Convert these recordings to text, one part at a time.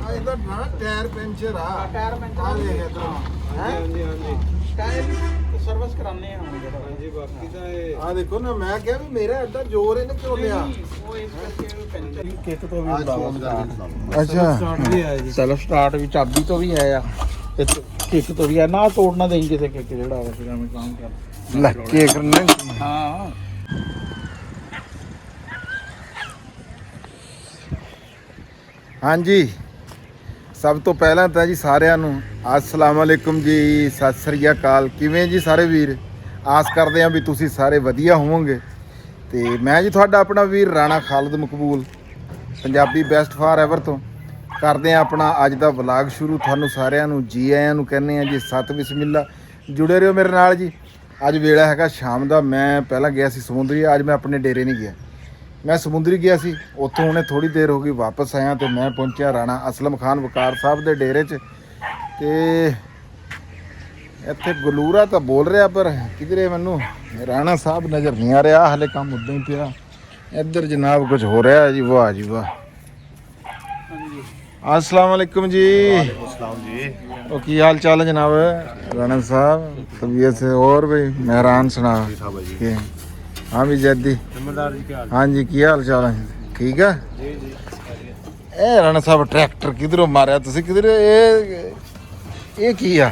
ਇਹਦਾ ਨਾ tyre puncture ਆ ਟਾਇਰ ਪੈਂਚਰ ਆ ਦੇਖ ਇਧਰ ਹਾਂਜੀ ਟਾਇਰ ਸਰਵਿਸ ਕਰਾਣੇ ਆ ਹੁਣ ਜਿਹੜਾ ਹਾਂਜੀ ਬਾਕੀ ਤਾਂ ਇਹ ਆ ਦੇਖੋ ਨਾ ਮੈਂ ਕਿਹਾ ਵੀ ਮੇਰਾ ਐਡਾ ਜ਼ੋਰ ਇਹਨੇ ਕਿਉਂ ਲਿਆ ਉਹ ਇਸ ਕਰਕੇ ਪੈਂਚਰ ਕਿੱਕ ਤੋਂ ਵੀ ਆ ਹੁੰਦਾ ਅੱਛਾ ਸਟਾਰਟ ਵੀ ਆਇਆ ਜੀ ਸੈਲਫ ਸਟਾਰਟ ਵੀ ਚਾਬੀ ਤੋਂ ਵੀ ਹੈ ਆ ਤੇ ਕਿੱਕ ਤੋਂ ਵੀ ਹੈ ਨਾ ਤੋੜਨਾ ਦੇਈ ਕਿਸੇ ਕਿੱਕ ਜਿਹੜਾ ਵਾ ਫਿਰ ਐਵੇਂ ਕੰਮ ਕਰ ਲੈ ਕੇ ਕਰਨਾ ਹਾਂ ਹਾਂਜੀ ਸਭ ਤੋਂ ਪਹਿਲਾਂ ਤਾਂ ਜੀ ਸਾਰਿਆਂ ਨੂੰ अस्सलाम वालेकुम जी सत श्री अकाल किवें जी सारे वीर आस करते हैं भी तुसी सारे वधिया होवोगे तो मैं जी तुहाडा अपना वीर राणा खालिद मकबूल पंजाबी बेस्ट फॉर एवर तो करते हैं अपना अज दा व्लॉग शुरू थानू सारिਆਂ ਨੂੰ जी आयां ਨੂੰ कहने हैं जी सत बिस्मिल्ला जुड़े रहो मेरे नाल जी अज वेला हैगा शाम का मैं पहला गया सी समुंदरी अज मैं अपने डेरे नहीं गया मैं समुंदरी गया सी उत्थों हुणे थोड़ी देर हो गई वापस आया तो मैं पहुंचा राणा असलम खान वकार साहब के डेरे च ਤੇ ਇੱਥੇ ਗਲੂਰਾ ਤਾਂ ਬੋਲ ਰਿਹਾ ਪਰ ਕਿਧਰੇ ਮੈਨੂੰ ਰਾਣਾ ਸਾਹਿਬ ਨਜ਼ਰ ਨਹੀਂ ਆ ਰਿਹਾ ਹਲੇ ਕੰਮ ਉਦਾਂ ਹੀ ਪਿਆ ਇੱਧਰ ਜਨਾਬ ਕੁਝ ਹੋ ਰਿਹਾ ਜੀ ਵਾਹ ਜੀ ਵਾਹ अस्सलाम वालेकुम जी और की हाल चाल है जनाब राणा साहब तबीयत से और भाई मेहरान सुना के हाँ भी जैदी हाँ जी की हाल चाल है ठीक है ए राणा साहब ट्रैक्टर किधरों मारिया तुसी किधर ਇਹ ਕੀ ਆ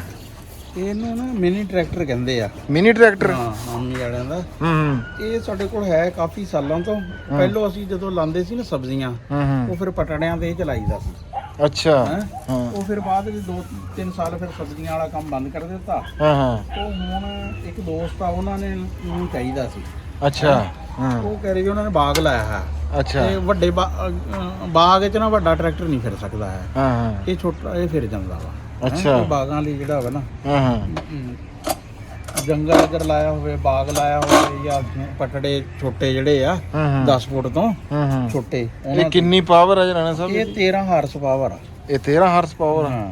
ਇਹਨੂੰ ਨਾ ਮਿਨੀ ਟਰੈਕਟਰ ਕਹਿੰਦੇ ਆ ਮਿਨੀ ਟਰੈਕਟਰ ਹਾਂ ਮਾਮੀ ਵਾਲਿਆਂ ਦਾ ਹੂੰ ਇਹ ਸਾਡੇ ਕੋਲ ਹੈ ਕਾਫੀ ਸਾਲਾਂ ਤੋਂ ਪਹਿਲੋਂ ਅਸੀਂ ਜਦੋਂ ਲਾਉਂਦੇ ਸੀ ਨਾ ਸਬਜ਼ੀਆਂ ਹੂੰ ਉਹ ਫਿਰ ਪਟੜਿਆਂ ਤੇ ਚਲਾਈਦਾ ਸੀ ਅੱਛਾ ਹੈਂ। ਹਾਂ ਉਹ ਫਿਰ ਬਾਅਦ ਵਿੱਚ 2-3 ਸਾਲ ਫਿਰ ਸਬਜ਼ੀਆਂ ਵਾਲਾ ਕੰਮ ਬੰਦ ਕਰ ਦਿੱਤਾ ਹਾਂ ਹਾਂ ਉਹ ਹੁਣ ਇੱਕ ਦੋਸਤ ਆ ਉਹਨਾਂ ਨੇ ਨੂੰ ਚਾਹੀਦਾ ਸੀ ਅੱਛਾ ਹਾਂ ਉਹ ਕਹਿ ਰਹੇ ਵੀ ਉਹਨਾਂ ਨੇ ਬਾਗ ਲਾਇਆ ਹੈ ਅੱਛਾ ਤੇ ਵੱਡੇ ਬਾਗ 'ਚ ਨਾ ਵੱਡਾ ਟਰੈਕਟਰ ਨਹੀਂ ਫਿਰ ਸਕਦਾ ਹੈ ਹਾਂ ਹਾਂ ਇਹ ਛੋਟਾ ਇਹ ਫਿਰ ਜਾਂਦਾ ਵਾ ਅੱਛਾ। ਇਹ ਬਾਗਾਂ ਲਈ ਜਿਹੜਾ ਹੋਵੇ ਨਾ ਹਾਂ ਹਾਂ ਜੰਗਲ ਅਗਰ ਲਾਇਆ ਹੋਵੇ ਬਾਗ ਲਾਇਆ ਹੋਵੇ ਜਾਂ ਪਟੜੇ ਛੋਟੇ ਜਿਹੜੇ ਆ ਹਾਂ ਹਾਂ 10 ਫੁੱਟ ਤੋਂ ਹਾਂ ਛੋਟੇ ਇਹ ਕਿੰਨੀ ਪਾਵਰ ਹੈ ਰਾਣਾ ਸਾਹਿਬ ਇਹ 13 ਹਾਰਸ ਪਾਵਰ ਆ ਇਹ 13 ਹਾਰਸ ਪਾਵਰ ਹਾਂ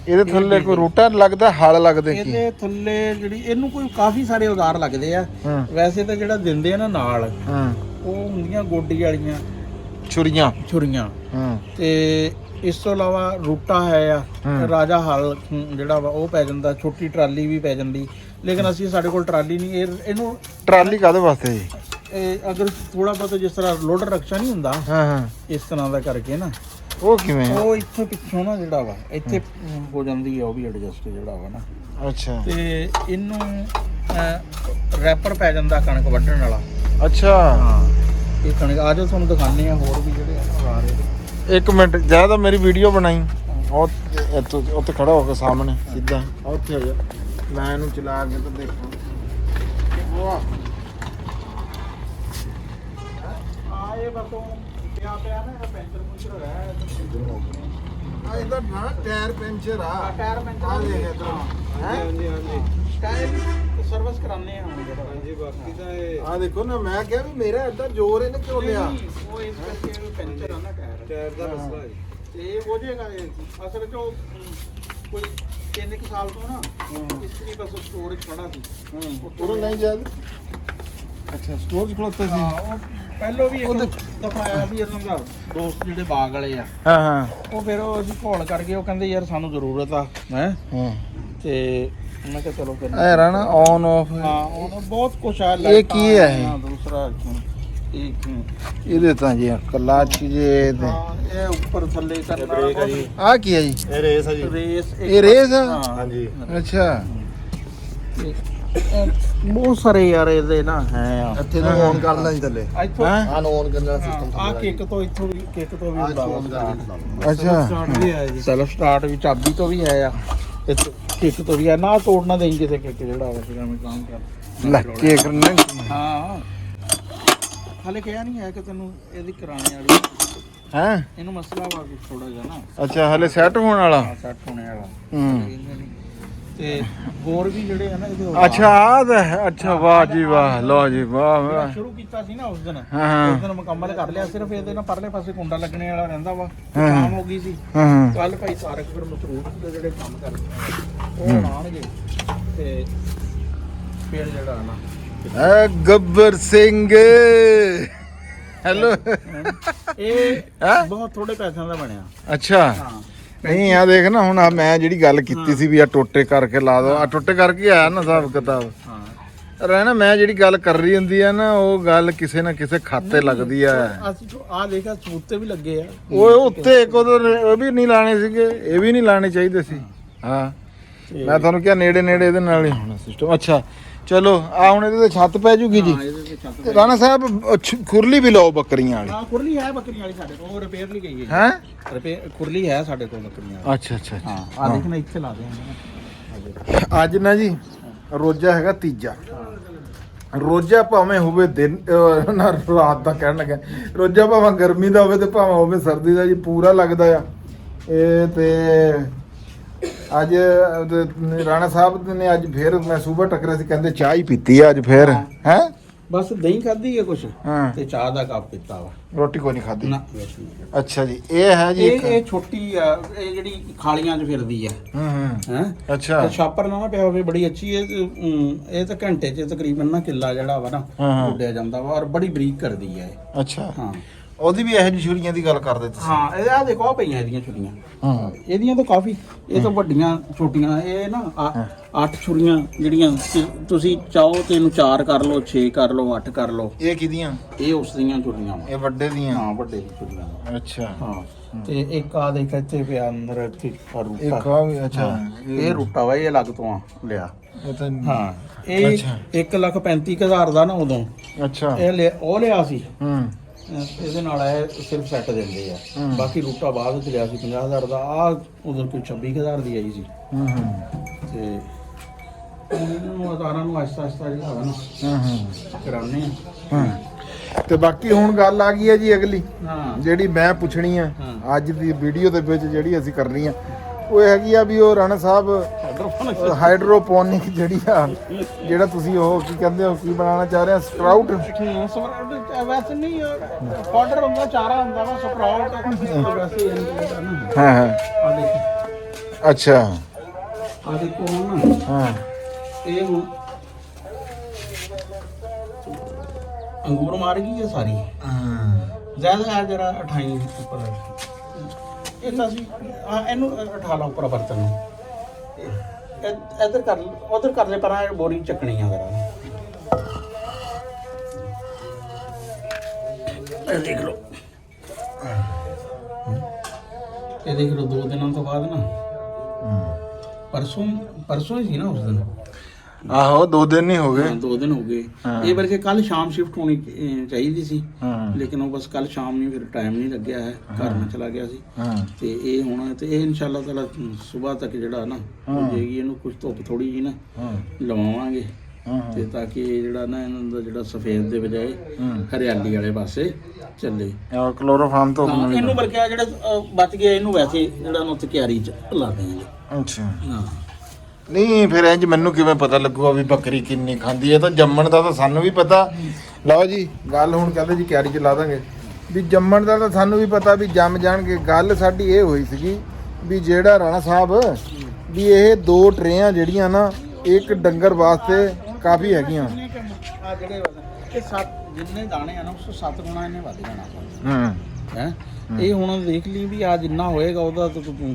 ਇਹਦੇ ਥੱਲੇ ਕੋਈ ਰੂਟਾ ਲੱਗਦਾ ਹਲ ਲੱਗਦੇ ਕੀ ਇਹਦੇ ਥੱਲੇ ਜਿਹੜੀ ਇਹਨੂੰ ਕੋਈ ਕਾਫੀ ਸਾਰੇ ਔਜ਼ਾਰ ਲੱਗਦੇ ਆ ਹਾਂ ਵੈਸੇ ਤਾਂ ਜਿਹੜਾ ਦਿੰਦੇ ਆ ਨਾ ਨਾਲ ਹਾਂ ਉਹ ਹੁੰਦੀਆਂ ਗੋਡੀ ਵਾਲੀਆਂ ਛੁਰੀਆਂ ਛੁਰੀਆਂ ਹਾਂ ਤੇ ਇਸ ਤੋਂ ਇਲਾਵਾ ਰੂਟਾ ਹੈ ਆ ਰਾਜਾ ਹਲ ਜਿਹੜਾ ਵਾ ਉਹ ਪੈ ਜਾਂਦਾ ਛੋਟੀ ਟਰਾਲੀ ਵੀ ਪੈ ਜਾਂਦੀ ਲੇਕਿਨ ਅਸੀਂ ਸਾਡੇ ਕੋਲ ਟਰਾਲੀ ਨਹੀਂ ਇਹਨੂੰ ਟਰਾਲੀ ਕਾਹਦੇ ਵਾਸਤੇ ਜੀ ਇਹ ਅਗਰ ਥੋੜਾ ਬਹੁਤ ਜਿਸ ਤਰ੍ਹਾਂ ਲੋਡਰ ਰਕਸ਼ਾ ਨਹੀਂ ਹੁੰਦਾ ਹਾਂ ਹਾਂ ਇਸ ਤਰ੍ਹਾਂ ਦਾ ਕਰਕੇ ਨਾ ਉਹ ਕਿਵੇਂ ਉਹ ਇੱਥੋਂ ਪਿੱਛੋਂ ਨਾ ਜਿਹੜਾ ਵਾ ਇੱਥੇ ਹੋ ਜਾਂਦੀ ਹੈ ਉਹ ਵੀ ਐਡਜਸਟ ਜਿਹੜਾ ਵਾ ਨਾ ਅੱਛਾ ਤੇ ਇਹਨੂੰ ਰੈਪਰ ਪੈ ਜਾਂਦਾ ਕਣਕ ਵੱਢਣ ਵਾਲਾ ਅੱਛਾ ਹਾਂ ਇਹ ਕਣਕ ਆਜੋ ਤੁਹਾਨੂੰ ਦਿਖਾਉਂਦੇ ਆ ਹੋਰ ਵੀ ਜਿਹੜੇ ਆ ਰਹੇ ਇੱਕ ਮਿੰਟ ਜਿਆਦਾ ਮੇਰੀ ਵੀਡੀਓ ਬਣਾਈ ਉਹ ਉੱਥੇ ਖੜਾ ਹੋ ਕੇ ਸਾਹਮਣੇ ਸਿੱਧਾ ਉੱਥੇ ਆ ਜਾ ਮੈਂ ਇਹਨੂੰ ਚਲਾ ਕੇ ਤਾਂ ਦੇਖਾਂ ਵਾਹ ਆਏ ਬਸੋਂ ਪਿਆ ਨਾ ਪੈਂਚਰ ਪੁੰਚਰ ਹੋਇਆ ਆ ਇਹਦਾ ਨਾ ਟਾਇਰ ਪੈਂਚਰ ਆ ਟਾਇਰ ਪੈਂਚਰ ਆ ਦੇਖ ਇਧਰ ਹਾਂਜੀ ਹਾਂਜੀ ਟਾਇਰ ਸਰਵਿਸ ਕਰਾਣੇ ਆ ਹੁਣ ਜਿਹੜਾ ਹਾਂਜੀ ਬਾਕੀ ਤਾਂ ਇਹ ਆ ਦੇਖੋ ਨਾ ਮੈਂ ਕਿਹਾ ਵੀ ਮੇਰਾ ਐਡਾ ਜ਼ੋਰ ਇਹਨੇ ਕਿਉਂ ਲਿਆ ਉਹ ਇਸ ਕਰਕੇ ਪੈਂਚਰ ਆ ਨਾ ਟਾਇਰ ਟਾਇਰ ਦਾ ਮਸਲਾ ਹੈ ਤੇ ਇਹ ਹੋ ਜਾਏਗਾ ਇਹ ਅਸਲ ਚ ਉਹ ਕੋਈ 3 ਸਾਲ ਤੋਂ ਨਾ ਇਸ ਲਈ ਬਸ ਸਟੋਰੇਜ ਖੜਾ ਸੀ ਉਹ ਨਹੀਂ ਜਦ ਅੱਛਾ ਸਟੋਰੇਜ ਖਲੋਤਾ ਸੀ ਹਾਂ ਉਹ ਪਹਿਲੋਂ ਵੀ ਇੱਕ ਦਫਾ ਆਇਆ ਵੀ ਇਹਨਾਂ ਦਾ ਦੋਸਤ ਜਿਹੜੇ ਬਾਗ ਵਾਲੇ ਆ ਹਾਂ ਹਾਂ ਉਹ ਫਿਰ ਉਹ ਅਸੀਂ ਘੋਲ ਕਰਕੇ ਉਹ ਕਹਿੰਦੇ ਯਾਰ ਸਾਨੂੰ ਜ਼ਰੂਰਤ ਆ ਹੈ ਹਾਂ ਤੇ ਮੈਂ ਕਿਹਾ ਚਲੋ ਫਿਰ ਐ ਰਣਾ ਔਨ ਆਫ ਹਾਂ ਉਹ ਬਹੁਤ ਕੁਛ ਆ ਇਹ ਕੀ ਹੈ ਇਹ? ਹਾਂ, ਦੂਸਰਾ ਇਹ ਇਹਦੇ ਤਾਂ ਜੀ ਕਲਾਚ ਜੇ ਤੇ ਹਾਂ ਇਹ ਉੱਪਰ ਥੱਲੇ ਕਰਨ ਬ੍ਰੇਕ ਆ ਜੀ ਆ ਕੀ ਹੈ ਜੀ ਇਹ ਰੇਸ ਆ ਜੀ ਰੇਸ ਇਹ ਰੇਸ ਆ? ਹਾਂਜੀ ਅੱਛਾ ਬਹੁਤ ਸਾਰੇ ਯਾਰ ਇਹਦੇ ਨਾ ਹੈ ਆ ਇੱਥੇ ਨੂੰ ਔਨ ਕਰਨਾ ਜੀ ਥੱਲੇ ਇੱਥੋਂ ਹਾਂ ਔਨ ਕਰਨ ਦਾ ਸਿਸਟਮ ਆ ਕਿੱਕ ਤੋਂ ਇੱਥੋਂ ਵੀ ਕਿੱਕ ਤੋਂ ਵੀ ਹੁੰਦਾ ਅੱਛਾ ਸਟਾਰਟ ਵੀ ਆਇਆ ਜੀ ਸੈਲਫ ਸਟਾਰਟ ਵੀ ਚਾਬੀ ਤੋਂ ਵੀ ਹੈ ਆ ਤੇ ਕਿੱਕ ਤੋਂ ਵੀ ਹੈ ਨਾ ਤੋੜਨਾ ਦੇਈ ਕਿਸੇ ਕਿੱਕ ਜਿਹੜਾ ਹੋਵੇ ਫਿਰ ਐਵੇਂ ਕੰਮ ਕਰ ਲੈ ਕੇ ਕਰਨਾ ਹਾਂ ਹਲੇ ਕਿਹਾ ਨਹੀਂ ਹੈ ਕਿ ਤੈਨੂੰ ਇਹਦੀ ਕਰਾਣੇ ਵਾਲੀ ਹੈ ਇਹਨੂੰ ਮਸਲਾ ਵਾ ਥੋੜਾ ਜਿਹਾ ਨਾ ਅੱਛਾ ਹਲੇ ਸੈੱਟ ਹੋਣ ਵਾਲਾ ਸੈੱਟ ਹੋਣੇ ਵਾਲਾ ਹੂੰ ਤੇ ਹੋਰ ਵੀ ਜਿਹੜੇ ਆ ਨਾ ਇਹਦੇ ਹੋਰ ਅੱਛਾ ਆ ਤਾਂ ਹੈ। ਅੱਛਾ ਵਾਹ ਜੀ ਵਾਹ ਲਓ ਜੀ ਵਾਹ ਵਾਹ ਸ਼ੁਰੂ ਕੀਤਾ ਸੀ ਨਾ ਉਸ ਦਿਨ ਹਾਂ ਉਸ ਦਿਨ ਮੁਕੰਮਲ ਕਰ ਲਿਆ ਸਿਰਫ ਇਹਦੇ ਨਾਲ ਪਰਲੇ ਪਾਸੇ ਕੁੰਡਾ ਲੱਗਣੇ ਵਾਲਾ ਰਹਿੰਦਾ ਵਾ ਸ਼ਾਮ ਹੋ ਗਈ ਸੀ ਹਾਂ ਕੱਲ ਭਾਈ ਤਾਰਕ ਫਿਰ ਮਸਰੂਫ ਦੇ ਜਿਹੜੇ ਕੰਮ ਕਰਦੇ ਆ, ਉਹ ਆਉਣਗੇ ਤੇ ਫਿਰ ਜਿਹੜਾ ਨਾ ਐ ਗੱਬਰ ਸਿੰਘ ਹੈਲੋ ਇਹ ਹੈਂ? ਬਹੁਤ ਥੋੜੇ ਪੈਸਿਆਂ ਦਾ ਬਣਿਆ। ਅੱਛਾ ਹਾਂ ਨਹੀਂ ਆ ਦੇਖ ਨਾ ਹੁਣ ਆਹ ਮੈਂ ਜਿਹੜੀ ਗੱਲ ਕੀਤੀ ਸੀ ਵੀ ਆ ਟੋਟੇ ਕਰਕੇ ਲਾ ਦੋ ਆ ਟੋਟੇ ਕਰਕੇ ਆਇਆ ਨਾ ਹਿਸਾਬ ਕਿਤਾਬ ਹਾਂ ਰਹਿਣਾ ਮੈਂ ਜਿਹੜੀ ਗੱਲ ਕਰ ਰਹੀ ਹੁੰਦੀ ਆ ਨਾ ਉਹ ਗੱਲ ਕਿਸੇ ਨਾ ਕਿਸੇ ਖਾਤੇ ਲੱਗਦੀ ਆ ਅਸੀਂ ਆ ਦੇਖਿਆ ਸੂਤ ਤੇ ਵੀ ਲੱਗੇ ਆ। ਉਹ ਉੱਤੇ ਇੱਕ ਉਹ ਵੀ ਨਹੀਂ ਲਾਣੇ ਸੀਗੇ ਇਹ ਵੀ ਨਹੀਂ ਲਾਣੇ ਚਾਹੀਦੇ ਸੀ ਹਾਂ ਮੈਂ ਤੁਹਾਨੂੰ ਕਿਹਾ ਨੇੜੇ ਨੇੜੇ ਇਹਦੇ ਨਾਲ ਹੀ ਹੋਣਾ ਸਿਸਟਮ ਅੱਛਾ ਚਲੋ ਆ ਹੁਣ ਇਹਦੇ ਤੇ ਛੱਤ ਪੈ ਜੂਗੀ ਜੀ ਹਾਂ ਇਹਦੇ ਤੇ ਛੱਤ ਤੇ ਰਾਣਾ ਸਾਹਿਬ ਖੁਰਲੀ ਵੀ ਲਾਓ ਬੱਕਰੀਆਂ ਵਾਲੀ ਹਾਂ ਖੁਰਲੀ ਹੈ ਬੱਕਰੀਆਂ ਵਾਲੀ ਸਾਡੇ ਕੋਲ, ਉਹ ਰਿਪੇਅਰ ਲਈ ਗਈ ਹੈ ਹੈ ਰਿਪੇਅਰ ਖੁਰਲੀ ਹੈ ਸਾਡੇ ਕੋਲ ਬੱਕਰੀਆਂ ਵਾਲੀ। ਅੱਛਾ ਅੱਛਾ ਹਾਂ ਆ ਦੇਖਣਾ ਇੱਥੇ ਲਾ ਦੇ ਅੱਜ ਨਾ ਜੀ ਰੋਜ਼ਾ ਹੈਗਾ ਤੀਜਾ ਰੋਜ਼ਾ ਭਾਵੇਂ ਹੋਵੇ ਦਿਨ ਨਾ ਰਾਤ ਦਾ ਕਹਿਣ ਲੱਗਾ ਰੋਜ਼ਾ ਭਾਵੇਂ ਗਰਮੀ ਦਾ ਹੋਵੇ ਤੇ ਭਾਵੇਂ ਹੋਵੇ ਸਰਦੀ ਦਾ ਜੀ ਪੂਰਾ ਲੱਗਦਾ ਆ ਇਹ ਤੇ ਅੱਜ ਰਾਣਾ ਸਾਹਿਬ ਨੇ ਅੱਜ ਫੇਰ ਮੈਂ ਸਵੇਰ ਟੱਕਰਿਆ ਸੀ ਕਹਿੰਦੇ ਚਾਹ ਹੀ ਪੀਤੀ ਆ ਅੱਜ ਫੇਰ ਹੈ ਬਸ ਦਹੀਂ ਖਾਧੀ ਹੈ ਕੁਛ ਹਾਂ ਤੇ ਚਾਹ ਦਾ ਕੱਪ ਪੀਤਾ ਵਾ ਰੋਟੀ ਕੋਈ ਨਹੀਂ ਖਾਧੀ ਨਾ ਅੱਛਾ ਜੀ ਇਹ ਹੈ ਜੀ ਇਹ ਛੋਟੀ ਆ ਇਹ ਜਿਹੜੀ ਖਾਲੀਆਂ 'ਚ ਫਿਰਦੀ ਆ ਹੈ ਅੱਛਾ ਛਾਪਰ ਨਾ ਪਿਆ ਹੋਵੇ ਬੜੀ ਅੱਛੀ ਇਹ ਤਾਂ ਘੰਟੇ 'ਚ ਤਕਰੀਬਨ ਨਾ ਕਿੱਲਾ ਜਿਹੜਾ ਵਾ ਨਾ ਉੱਡਿਆ ਜਾਂਦਾ ਵਾ ਔਰ ਬੜੀ ਬਰੀਕ ਕਰਦੀ ਆ ਇਹ ਅੱਛਾ ਹਾਂ ਉਹਦੀ ਵੀ ਇਹੋ ਜਿਹੀ ਛੁਰੀਆਂ ਦੀ ਗੱਲ ਕਰਦੇ ਤੁਸੀਂ ਹਾਂ ਇਹ ਆ ਦੇਖੋ ਆ ਪਈਆਂ ਇਹਦੀਆਂ ਛੁਰੀਆਂ ਹਾਂ ਇਹਦੀਆਂ ਤਾਂ ਕਾਫੀ ਇਹ ਤਾਂ ਵੱਡੀਆਂ ਛੋਟੀਆਂ ਇਹ ਨਾ 8 ਛੁਰੀਆਂ ਜਿਹੜੀਆਂ ਤੁਸੀਂ ਚਾਹੋ ਤੇ ਇਹਨੂੰ 4 ਕਰ ਲਓ 6 ਕਰ ਲਓ 8 ਕਰ ਲਓ ਇਹ ਕਿਹਦੀਆਂ ਇਹ ਉਸ ਦੀਆਂ ਛੁਰੀਆਂ ਵਾ ਇਹ ਵੱਡੇ ਦੀਆਂ ਹਾਂ ਵੱਡੇ ਦੀ ਛੁਰੀਆਂ ਅੱਛਾ ਹਾਂ ਤੇ ਇੱਕ ਆ ਦੇਖ ਇੱਥੇ ਪਿਆ ਅੰਦਰ ਇੱਥੇ ਆ ਇਹ ਰੂਟਾ ਕਾ ਵੀ ਅੱਛਾ ਇਹ ਰੂਟਾ ਵਾ ਇਹ ਅਲੱਗ ਤੋਂ ਆ ਲਿਆ ਇਹ ਤਾਂ ਹਾਂ ਇਹ ਅੱਛਾ। 1,35,000 ਦਾ ਨਾ ਉਦੋਂ ਅੱਛਾ ਉਹ ਲਿਆ ਸੀ ਹੂੰ ਇਹਦੇ ਨਾਲ ਇਹ ਸਿਰਫ ਸੈੱਟ ਦਿੰਦੇ ਆ ਬਾਕੀ ਰੂਟਾ ਬਾਅਦ ਵਿੱਚ ਲਿਆ ਸੀ 50,000 ਦਾ ਆ ਉਦੋਂ ਕੋਈ 26,000 ਦੀ ਆਈ ਸੀ ਹੂੰ ਤੇ ਇਹਨੂੰ ਅਦਾਰਾਂ ਨੂੰ ਆਹਿਸਤਾ ਆਹਿਸਤਾ ਜਿਹੜਾ ਵਾ ਨਾ ਹੂੰ ਕਰਾਉਂਦੇ ਆ ਹੂੰ ਤੇ ਬਾਕੀ ਹੁਣ ਗੱਲ ਆ ਗਈ ਹੈ ਜੀ ਅਗਲੀ ਹਾਂ ਜਿਹੜੀ ਮੈਂ ਪੁੱਛਣੀ ਆ ਹਾਂ। ਅੱਜ ਦੀ ਵੀਡੀਓ ਦੇ ਵਿੱਚ ਜਿਹੜੀ ਅਸੀਂ ਕਰਨੀ ਆ ਉਹ ਹੈਗੀ ਆ ਵੀ ਉਹ ਰਾਣਾ ਸਾਹਿਬ ਹਾਈਡਰੋਪੋਨਿਕ ਜਿਹੜੀ ਆ ਜਿਹੜਾ ਤੁਸੀਂ ਉਹ ਕੀ ਕਹਿੰਦੇ ਹੋ ਕੀ ਬਣਾਉਣਾ ਚਾਹ ਰਹੇ ਆ ਸਪਰਾਊਟ ਵੈਸੇ ਨਹੀਂ ਪਾਊਡਰ ਹੁੰਦਾ ਚਾਰਾ ਹੁੰਦਾ ਵਾ ਸਪਰਾਊਟ ਵੈਸੇ ਹਾਂ ਹਾਂ ਆ ਦੇਖੋ ਅੱਛਾ ਆ ਦੇਖੋ ਹੁਣ ਹਾਂ ਇਹ ਹੁਣ ਅੰਗੂਰ ਮਾਰ ਗਈ ਹੈ ਸਾਰੀ ਜ਼ਿਆਦਾ ਆ ਜਰਾ 28 ਉੱਪਰ ਇਹ ਤਾਂ ਸੀ ਇਹਨੂੰ ਉਠਾ ਲਾ ਉੱਪਰ ਬਰਤਨ ਨੂੰ ਇੱਧਰ ਕਰ ਉਧਰ ਕਰ ਲੈ ਪਰਾਂ ਬੋਰੀ ਚੱਕਣੀ ਆ ਜਰਾ ਇਹ ਦੇਖ ਲਓ ਇਹ ਦੇਖ ਲਓ 2 ਦਿਨਾਂ ਤੋਂ ਬਾਅਦ ਨਾ ਪਰਸੋਂ ਹੀ ਸੀ ਨਾ ਉਸ ਦਿਨ ਆਹੋ 2 ਦਿਨ ਨਹੀਂ ਹੋ ਗਏ 2 ਦਿਨ ਹੋ ਗਏ ਇਹ ਬਲਕਿ ਕੱਲ ਸ਼ਾਮ ਸ਼ਿਫਟ ਹੋਣੀ ਚਾਹੀਦੀ ਸੀ ਲੇਕਿਨ ਉਹ ਬਸ ਕੱਲ ਸ਼ਾਮ ਨੂੰ ਫਿਰ ਟਾਈਮ ਨਹੀਂ ਲੱਗਿਆ ਹੈ ਘਰ ਮੈਂ ਚਲਾ ਗਿਆ ਸੀ ਤੇ ਇਹ ਹੁਣ ਤੇ ਇਹ ਇਨਸ਼ਾਅੱਲਾ ਤਾਲਾ ਸਵੇਰ ਤੱਕ ਜਿਹੜਾ ਨਾ ਹੋ ਜਾਏਗੀ ਇਹਨੂੰ ਕੁਝ ਧੁੱਪ ਥੋੜੀ ਜੀ ਨਾ ਲਵਾਵਾਂਗੇ ਤੇ ਤਾਂ ਕਿ ਇਹ ਜਿਹੜਾ ਨਾ ਇਹਨਾਂ ਦਾ ਜਿਹੜਾ ਸਫੇਦ ਦੇ ਬਜਾਏ ਹਰਿਆਲੀ ਵਾਲੇ ਪਾਸੇ ਚੱਲੇ ਕਲੋਰੋਫਾਰਮ ਤੋਂ ਇਹਨੂੰ ਬਲਕਿ ਆ ਜਿਹੜਾ ਬਚ ਗਿਆ ਇਹਨੂੰ ਵੈਸੇ ਜਿਹੜਾ ਨੂੰ ਤਿਆਰੀ ਚ ਲਾ ਦੇਵਾਂਗੇ ਅੱਛਾ ਹਾਂ ਨਹੀਂ ਫਿਰ ਇੰਜ ਮੈਨੂੰ ਕਿਵੇਂ ਪਤਾ ਲੱਗੂਗਾ ਵੀ ਬੱਕਰੀ ਕਿੰਨੀ ਖਾਂਦੀ ਹੈ ਤਾਂ ਜੰਮਣ ਦਾ ਤਾਂ ਸਾਨੂੰ ਵੀ ਪਤਾ ਲਓ ਜੀ ਗੱਲ ਹੁਣ ਕਹਿੰਦੇ ਜੀ ਕਿਆਰੀ ਚ ਲਾ ਦਾਂਗੇ ਵੀ ਜੰਮਣ ਦਾ ਤਾਂ ਸਾਨੂੰ ਵੀ ਪਤਾ ਵੀ ਜੰਮ ਜਾਣਗੇ ਗੱਲ ਸਾਡੀ ਇਹ ਹੋਈ ਸੀਗੀ ਵੀ ਜਿਹੜਾ ਰਾਣਾ ਸਾਹਿਬ ਵੀ ਇਹ 2 ਟਰੇਆਂ ਜਿਹੜੀਆਂ ਨਾ ਇੱਕ ਡੰਗਰ ਵਾਸਤੇ ਕਾਫੀ ਹੈਗੀਆਂ ਆ ਜਿਹੜੇ ਇਹ 7 ਜਿੰਨੇ ਦਾਣੇ ਆ ਨਾ ਉਸ ਤੋਂ 7 ਗੁਣਾ ਇਹਨੇ ਵੱਧ ਜਾਣਾ ਹੈ ਇਹ ਹੁਣ ਦੇਖ ਲਈ ਵੀ ਆ ਜਿੰਨਾ ਹੋਏਗਾ ਉਹਦਾ ਤੂੰ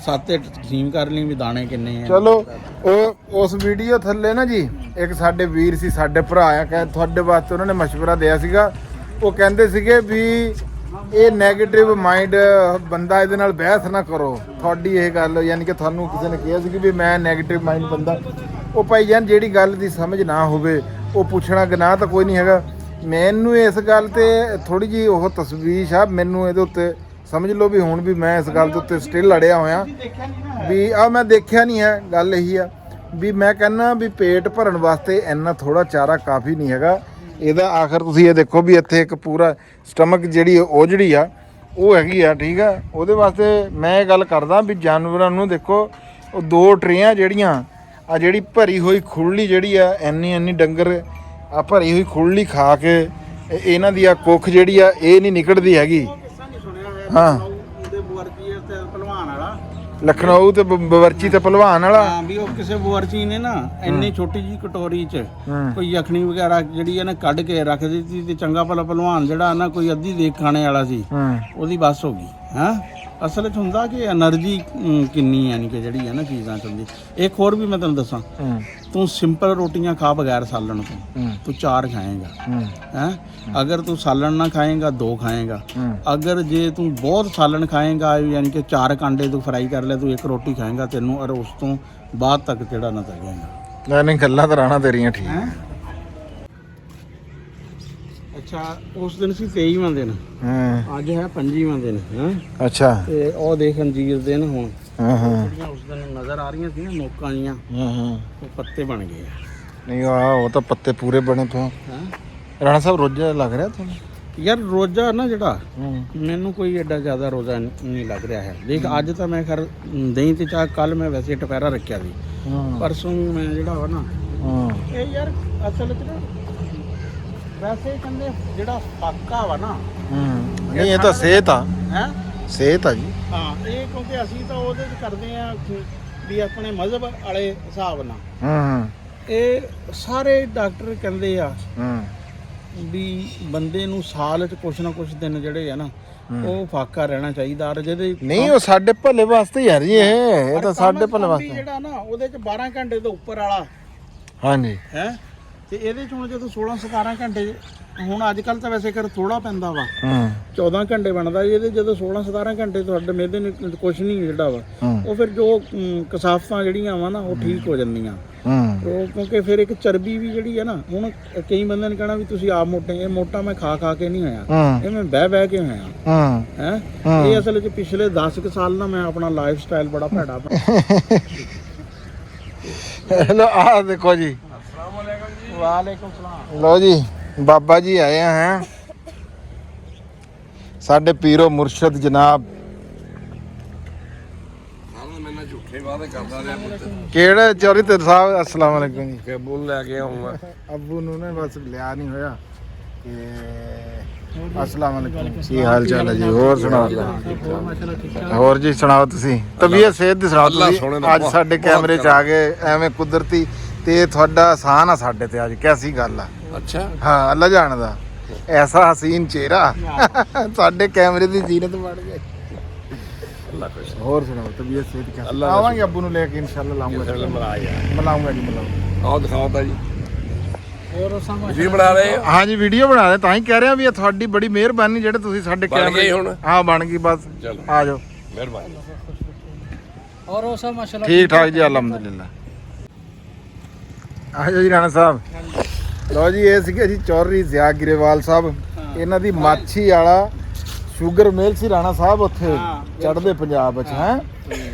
7 ਤਕਸੀਮ ਕਰ ਲਈ ਵੀ ਦਾਣੇ ਕਿੰਨੇ ਆ ਚਲੋ ਉਹ ਉਸ ਵੀਡੀਓ ਥੱਲੇ ਨਾ ਜੀ ਇੱਕ ਸਾਡੇ ਵੀਰ ਸੀ ਸਾਡੇ ਭਰਾ ਆ ਕਹੇ ਤੁਹਾਡੇ ਵਾਸਤੇ ਉਹਨਾਂ ਨੇ ਮਸ਼ਵਰਾ ਦਿਆ ਸੀਗਾ ਉਹ ਕਹਿੰਦੇ ਸੀਗੇ ਵੀ ਇਹ 네ਗੇਟਿਵ ਮਾਈਂਡ ਬੰਦਾ ਇਹਦੇ ਨਾਲ ਬਹਿਸ ਨਾ ਕਰੋ ਤੁਹਾਡੀ ਇਹ ਗੱਲ ਯਾਨੀ ਕਿ ਤੁਹਾਨੂੰ ਕਿਸੇ ਨੇ ਕਿਹਾ ਸੀ ਕਿ ਵੀ ਮੈਂ 네ਗੇਟਿਵ ਮਾਈਂਡ ਬੰਦਾ ਉਹ ਭਾਈ ਜਾਨ ਜਿਹੜੀ ਗੱਲ ਦੀ ਸਮਝ ਨਾ ਹੋਵੇ ਉਹ ਪੁੱਛਣਾ ਗੁਨਾਹ ਤਾਂ ਕੋਈ ਨਹੀਂ ਹੈਗਾ ਮੈਨੂੰ ਇਸ ਗੱਲ ਤੇ ਥੋੜੀ ਜੀ ਉਹ ਤਸਵੀਸ਼ ਆ ਮੈਨੂੰ ਇਹਦੇ ਉੱਤੇ ਸਮਝ ਲਓ ਵੀ ਹੁਣ ਵੀ ਮੈਂ ਇਸ ਗੱਲ ਦੇ ਉੱਤੇ ਸਟਿਲ ਅੜਿਆ ਹੋਇਆ ਵੀ ਆ ਮੈਂ ਦੇਖਿਆ ਨਹੀਂ ਹੈ ਗੱਲ ਇਹੀ ਆ ਵੀ ਮੈਂ ਕਹਿੰਦਾ ਵੀ ਪੇਟ ਭਰਨ ਵਾਸਤੇ ਇੰਨਾ ਥੋੜਾ ਚਾਰਾ ਕਾਫੀ ਨਹੀਂ ਹੈਗਾ ਇਹਦਾ ਆਖਰ ਤੁਸੀਂ ਇਹ ਦੇਖੋ ਵੀ ਇੱਥੇ ਇੱਕ ਪੂਰਾ ਸਟਮਕ ਜਿਹੜੀ ਉਹ ਜਿਹੜੀ ਆ ਉਹ ਹੈਗੀ ਆ ਠੀਕ ਆ ਉਹਦੇ ਵਾਸਤੇ ਮੈਂ ਇਹ ਗੱਲ ਕਰਦਾ ਵੀ ਜਾਨਵਰਾਂ ਨੂੰ ਦੇਖੋ ਉਹ 2 ਟਰੇਆਂ ਜਿਹੜੀਆਂ ਆ ਜਿਹੜੀ ਭਰੀ ਹੋਈ ਖੁਰਲੀ ਜਿਹੜੀ ਆ ਇੰਨੀ ਡੰਗਰ ਆ ਭਰੀ ਹੋਈ ਖੁਰਲੀ ਖਾ ਕੇ ਇਹਨਾਂ ਦੀ ਆ ਕੁੱਖ ਜਿਹੜੀ ਆ ਇਹ ਨਹੀਂ ਨਿਕਲਦੀ ਹੈਗੀ ਹਾਂ ਉਹਦੇ ਵਰਗੀ ਤੇ ਪਹਿਲਵਾਨ ਵਾਲਾ ਲਖਨਊ ਤੇ ਬਵਰਚੀ ਤੇ ਭਲਵਾਨ ਵਾਲਾ। ਹਾਂ ਵੀ ਉਹ ਕਿਸੇ ਬੁਅਰਚੀ ਨੇ ਨਾ ਇੰਨੀ ਛੋਟੀ ਜੀ ਕਟੋਰੀ 'ਚ ਹੂੰ ਕੋਈ ਯਖਣੀ ਵਗੈਰਾ ਜਿਹੜੀ ਹੈ ਨਾ ਕੱਢ ਕੇ ਰੱਖ ਦਿੱਤੀ ਤੇ ਚੰਗਾ ਭਲਾ ਭਲਵਾਨ ਜਿਹੜਾ ਨਾ ਕੋਈ ਅੱਧੀ ਦੇਖ ਖਾਣੇ ਵਾਲਾ ਸੀ ਹੂੰ ਉਹਦੀ ਬੱਸ ਹੋ ਗਈ। ਹਾਂ ਅਸਲ 'ਚ ਹੁੰਦਾ ਕਿ એનર્ਜੀ ਕਿੰਨੀ ਯਾਨੀ ਕਿ ਜਿਹੜੀ ਹੈ ਨਾ ਚੀਜ਼ਾਂ 'ਚ ਹੁੰਦੀ। ਇੱਕ ਹੋਰ ਵੀ ਮੈਂ ਤੈਨੂੰ ਦੱਸਾਂ, ਹੂੰ ਤੂੰ ਸਿੰਪਲ ਰੋਟੀਆਂ ਖਾ ਬਗੈਰ ਸਾਲਣ ਤੋਂ ਹੂੰ ਤੂੰ 4 ਖਾਏਗਾ ਹੂੰ ਹੈ। ਅਗਰ ਤੂੰ ਸਾਲਣ ਨਾ ਖਾਏਗਾ 2 ਖਾਏਗਾ। ਹੂੰ ਅਗਰ ਜੇ ਤੂੰ ਬਹੁਤ ਸਾਲਣ ਖਾਏਗਾ ਯਾਨੀ ਕਿ 4 ਕਾਂਡੇ ਤੂੰ ਫਰਾਈ ਕਰ ਲੈ ਤੂੰ 1 ਰੋਟੀ ਖਾਏਗਾ ਤੈਨੂੰ ਔਰ ਉਸ ਤੋਂ ਬਾਅਦ ਤੱਕ ਜਿਹੜਾ ਨਾ ਤਗੇਗਾ। ਨਹੀਂ ਗੱਲਾਂ ਤਾਂ ਰਾਣਾ ਤੇਰੀਆਂ ਠੀਕ। ਅੱਛਾ ਉਸ ਦਿਨ ਸੀ 23ਵਾਂ ਦਿਨ, ਹੂੰ ਅੱਜ ਹੈ 25ਵਾਂ ਦਿਨ ਹੈ। ਅੱਛਾ ਤੇ ਉਹ ਦੇਖ ਅੰਜੀਰ ਦੇ ਨਾ ਹੁਣ ਹਾਂ ਹਾਂ ਜਿਹੜੀਆਂ ਉਸ ਦਿਨ ਨਜ਼ਰ ਆ ਰਹੀਆਂ ਸੀ ਨਾ ਨੋਕਾਂ ਜੀਆਂ ਹਾਂ ਹਾਂ ਉਹ ਪੱਤੇ ਬਣ ਗਏ ਆ। ਨਹੀਂ ਉਹ ਤਾਂ ਪੱਤੇ ਪੂਰੇ ਬਣੇ ਤੋਂ। ਹੈਂ ਰਾਣਾ ਸਾਹਿਬ ਰੋਜ਼ਾ ਲੱਗ ਰਿਹਾ ਤੁਹਾਨੂੰ? ਯਾਰ ਰੋਜ਼ਾ ਨਾ ਜਿਹੜਾ ਹੂੰ ਮੈਨੂੰ ਕੋਈ ਐਡਾ ਜ਼ਿਆਦਾ ਰੋਜ਼ਾ ਨਹੀਂ ਲੱਗ ਰਿਹਾ ਹੈ। ਦੇਖ ਅੱਜ ਤਾਂ ਮੈਂ ਖਰ ਦਹੀਂ ਤੇ ਚਾਹ, ਕੱਲ ਮੈਂ ਵੈਸੇ ਟਪਹਿਰਾ ਰੱਖਿਆ ਸੀ, ਹੂੰ ਪਰਸੋਂ ਵੀ ਮੈਂ ਜਿਹੜਾ ਵਾ ਨਾ ਹੂੰ ਇਹ ਯਾਰ ਅਸਲ 'ਚ ਨਾ ਵੈਸੇ ਕਹਿੰਦੇ ਜਿਹੜਾ ਫਾਕਾ ਵਾ ਨਾ ਨਹੀਂ ਇਹ ਤਾਂ ਸਿਹਤ ਆ, ਹੈ। ਸਿਹਤ ਆ ਜੀ। ਹਾਂ ਇਹ ਕਿਉਂਕਿ ਅਸੀਂ ਤਾਂ ਉਹਦੇ 'ਚ ਕਰਦੇ ਆ ਵੀ ਆਪਣੇ ਮਜ਼ਹਬ ਵਾਲੇ ਹਿਸਾਬ ਨਾਲ। ਹੂੰ ਇਹ ਸਾਰੇ ਡਾਕਟਰ ਕਹਿੰਦੇ ਆ ਹੂੰ ਵੀ ਬੰਦੇ ਨੂੰ ਸਾਲ 'ਚ ਕੁਛ ਨਾ ਕੁਛ ਦਿਨ ਜਿਹੜੇ ਆ ਨਾ ਉਹ ਫਾਕਾ ਰਹਿਣਾ ਚਾਹੀਦਾ। ਔਰ ਜਿਹਦੇ ਨਹੀਂ ਉਹ ਸਾਡੇ ਭਲੇ ਵਾਸਤੇ ਯਾਰ ਜੀ ਇਹ ਤਾਂ ਸਾਡੇ ਭਲੇ ਵੀ ਵਾਸਤੇ। ਜਿਹੜਾ ਨਾ ਉਹਦੇ 'ਚ 12 ਘੰਟੇ ਤੋਂ ਉੱਪਰ ਵਾਲਾ ਹਾਂਜੀ ਹੈ ਤੇ ਇਹਦੇ 'ਚ ਹੁਣ ਜਦੋਂ 16-17 ਘੰਟੇ ਹੁਣ ਅੱਜ ਕੱਲ ਤਾਂ ਵੈਸੇ ਕਰ ਥੋੜਾ ਪੈਂਦਾ ਵਾ, ਹੂੰ 14 ਘੰਟੇ ਬਣਦਾ। ਇਹਦੇ ਜਦੋਂ 16-17 ਘੰਟੇ ਤੁਹਾਡੇ ਮਿਹਦੇ ਨੂੰ ਕੁਛ ਨਹੀਂ ਜਿਹੜਾ ਵਾ ਹੂੰ ਉਹ ਫਿਰ ਜੋ ਕਸਾਫਤਾਂ ਜਿਹੜੀਆਂ ਵਾ ਨਾ ਉਹ ਠੀਕ ਹੋ ਜਾਂਦੀਆਂ। ਹੂੰ ਉਹ ਕਿਉਂਕਿ ਫਿਰ ਇੱਕ ਚਰਬੀ ਵੀ ਜਿਹੜੀ ਹੈ ਨਾ, ਹੁਣ ਕਈ ਬੰਦਿਆਂ ਨੇ ਕਹਿਣਾ ਵੀ ਤੁਸੀਂ ਆਪ ਮੋਟੇ, ਇਹ ਮੋਟਾ ਮੈਂ ਖਾ ਖਾ ਕੇ ਨਹੀਂ ਹੋਇਆ, ਹੂੰ ਇਹ ਮੈਂ ਬਹਿ ਕੇ ਹੋਇਆ ਹੂੰ ਹੈ। ਇਹ ਅਸਲ 'ਚ ਪਿਛਲੇ 10 ਕੁ ਸਾਲ ਨਾ ਮੈਂ ਆਪਣਾ ਲਾਈਫ ਸਟਾਈਲ ਬੜਾ ਭੈੜਾ ਹੈਲੋ ਆ ਦੇਖੋ ਜੀ। ਵਾਲੇਕੁਮ ਸਲਾਮ। ਲਓ ਜੀ ਬਾਬਾ ਜੀ ਆਏ हैं ਸਾਡੇ ਪੀਰੋ ਮੁਰਸ਼ਦ ਜਨਾਬ। ਕਿਹੜਾ ਚੌਰੀ ਤੇ ਸਾਹਿਬ? ਅਸਲਾਮ ਵਾਲੇਕੁਮ ਜੀ। ਕੇਬਲ ਲੈ ਕੇ ਆਉਂਗਾ। ਅੱਬੂ ਨੂੰ ਨੇ ਬਸ ਲਿਆ ਨਹੀਂ ਹੋਇਆ ਤੇ ਅਸਲਾਮ ਵਾਲੇਕੁਮ। ਕੀ ਹਾਲ ਚਾਲ ਹੈ ਜੀ? ਹੋਰ ਸੁਣਾਓ? ਹੋਰ ਜੀ ਸੁਣਾਓ ਤੁਸੀਂ? ਤਬੀਅਤ ਸਿਹਤ ਦੀ ਸੁਣਾਓ ਤੁਸੀਂ? ਅੱਜ ਸਾਡੇ ਕੈਮਰੇ 'ਚ ਆ ਗਏ ਐਵੇਂ ਕੁਦਰਤੀ ਤੇ ਤੁਹਾਡਾ ਆਸਾਨ ਆ ਸਾਡੇ ਤੇ ਅੱਜ ਕੈਸੀ ਗੱਲ ਆ? ਅੱਛਾ ਹਾਂ ਅੱਲਾ ਜਾਣਦਾ ਐਸਾ ਹਸੀਨ ਚਿਹਰਾ ਸਾਡੇ ਕੈਮਰੇ ਦੀ ਜ਼ੀਨਤ ਬਣ ਗਈ। ਹੋਰ ਸੁਣਾਓ ਤਬੀਅਤ ਸਿਹਤ ਕਿਵੇਂ? ਆਵਾਂਗੇ ਅੱਬੂ ਨੂੰ ਲੈ ਕੇ ਇਨਸ਼ਾਅੱਲਾ ਲਾਉਂਗਾ। ਮਿਲਾਉਂਗਾ ਜੀ ਮਿਲਾਉਂਗਾ। ਆਓ ਦਿਖਾਓ ਤਾਂ ਜੀ ਹੋਰ ਸਮਾਂ ਜੀ ਬਣਾ ਰਹੇ ਹੋ? ਹਾਂ ਜੀ ਵੀਡੀਓ ਬਣਾ ਰਹੇ ਤਾਂ ਹੀ ਕਹਿ ਰਿਹਾ ਵੀ ਇਹ ਤੁਹਾਡੀ ਬੜੀ ਮਿਹਰਬਾਨੀ ਜਿਹੜੇ ਤੁਸੀਂ ਸਾਡੇ ਬਣ ਗਈ ਕੈਮਰੇ। ਹੁਣ? ਹਾਂ ਬਣ ਗਈ ਬਸ ਚਲੋ ਆ ਜਾਓ। ਮਿਹਰਬਾਨੀ। और वो सब माशाल्लाह ਠੀਕ ਠਾਕ ਜੀ ਅਲਹਮਦੁਲਿਲਾ। ਆ ਜਾਓ ਜੀ ਰਾਣਾ ਸਾਹਿਬ। ਲਓ ਜੀ ਇਹ ਸੀਗੇ ਜੀ ਚੌਧਰੀ ਜ਼ਿਆ ਗਿਰੇਵਾਲ ਸਾਹਿਬ। ਇਹਨਾਂ ਦੀ ਮਾਛੀ ਵਾਲਾ ਸ਼ੂਗਰ ਮਿਲ ਸੀ ਰਾਣਾ ਸਾਹਿਬ ਉੱਥੇ ਚੜ੍ਹਦੇ ਪੰਜਾਬ ਵਿੱਚ ਹੈ।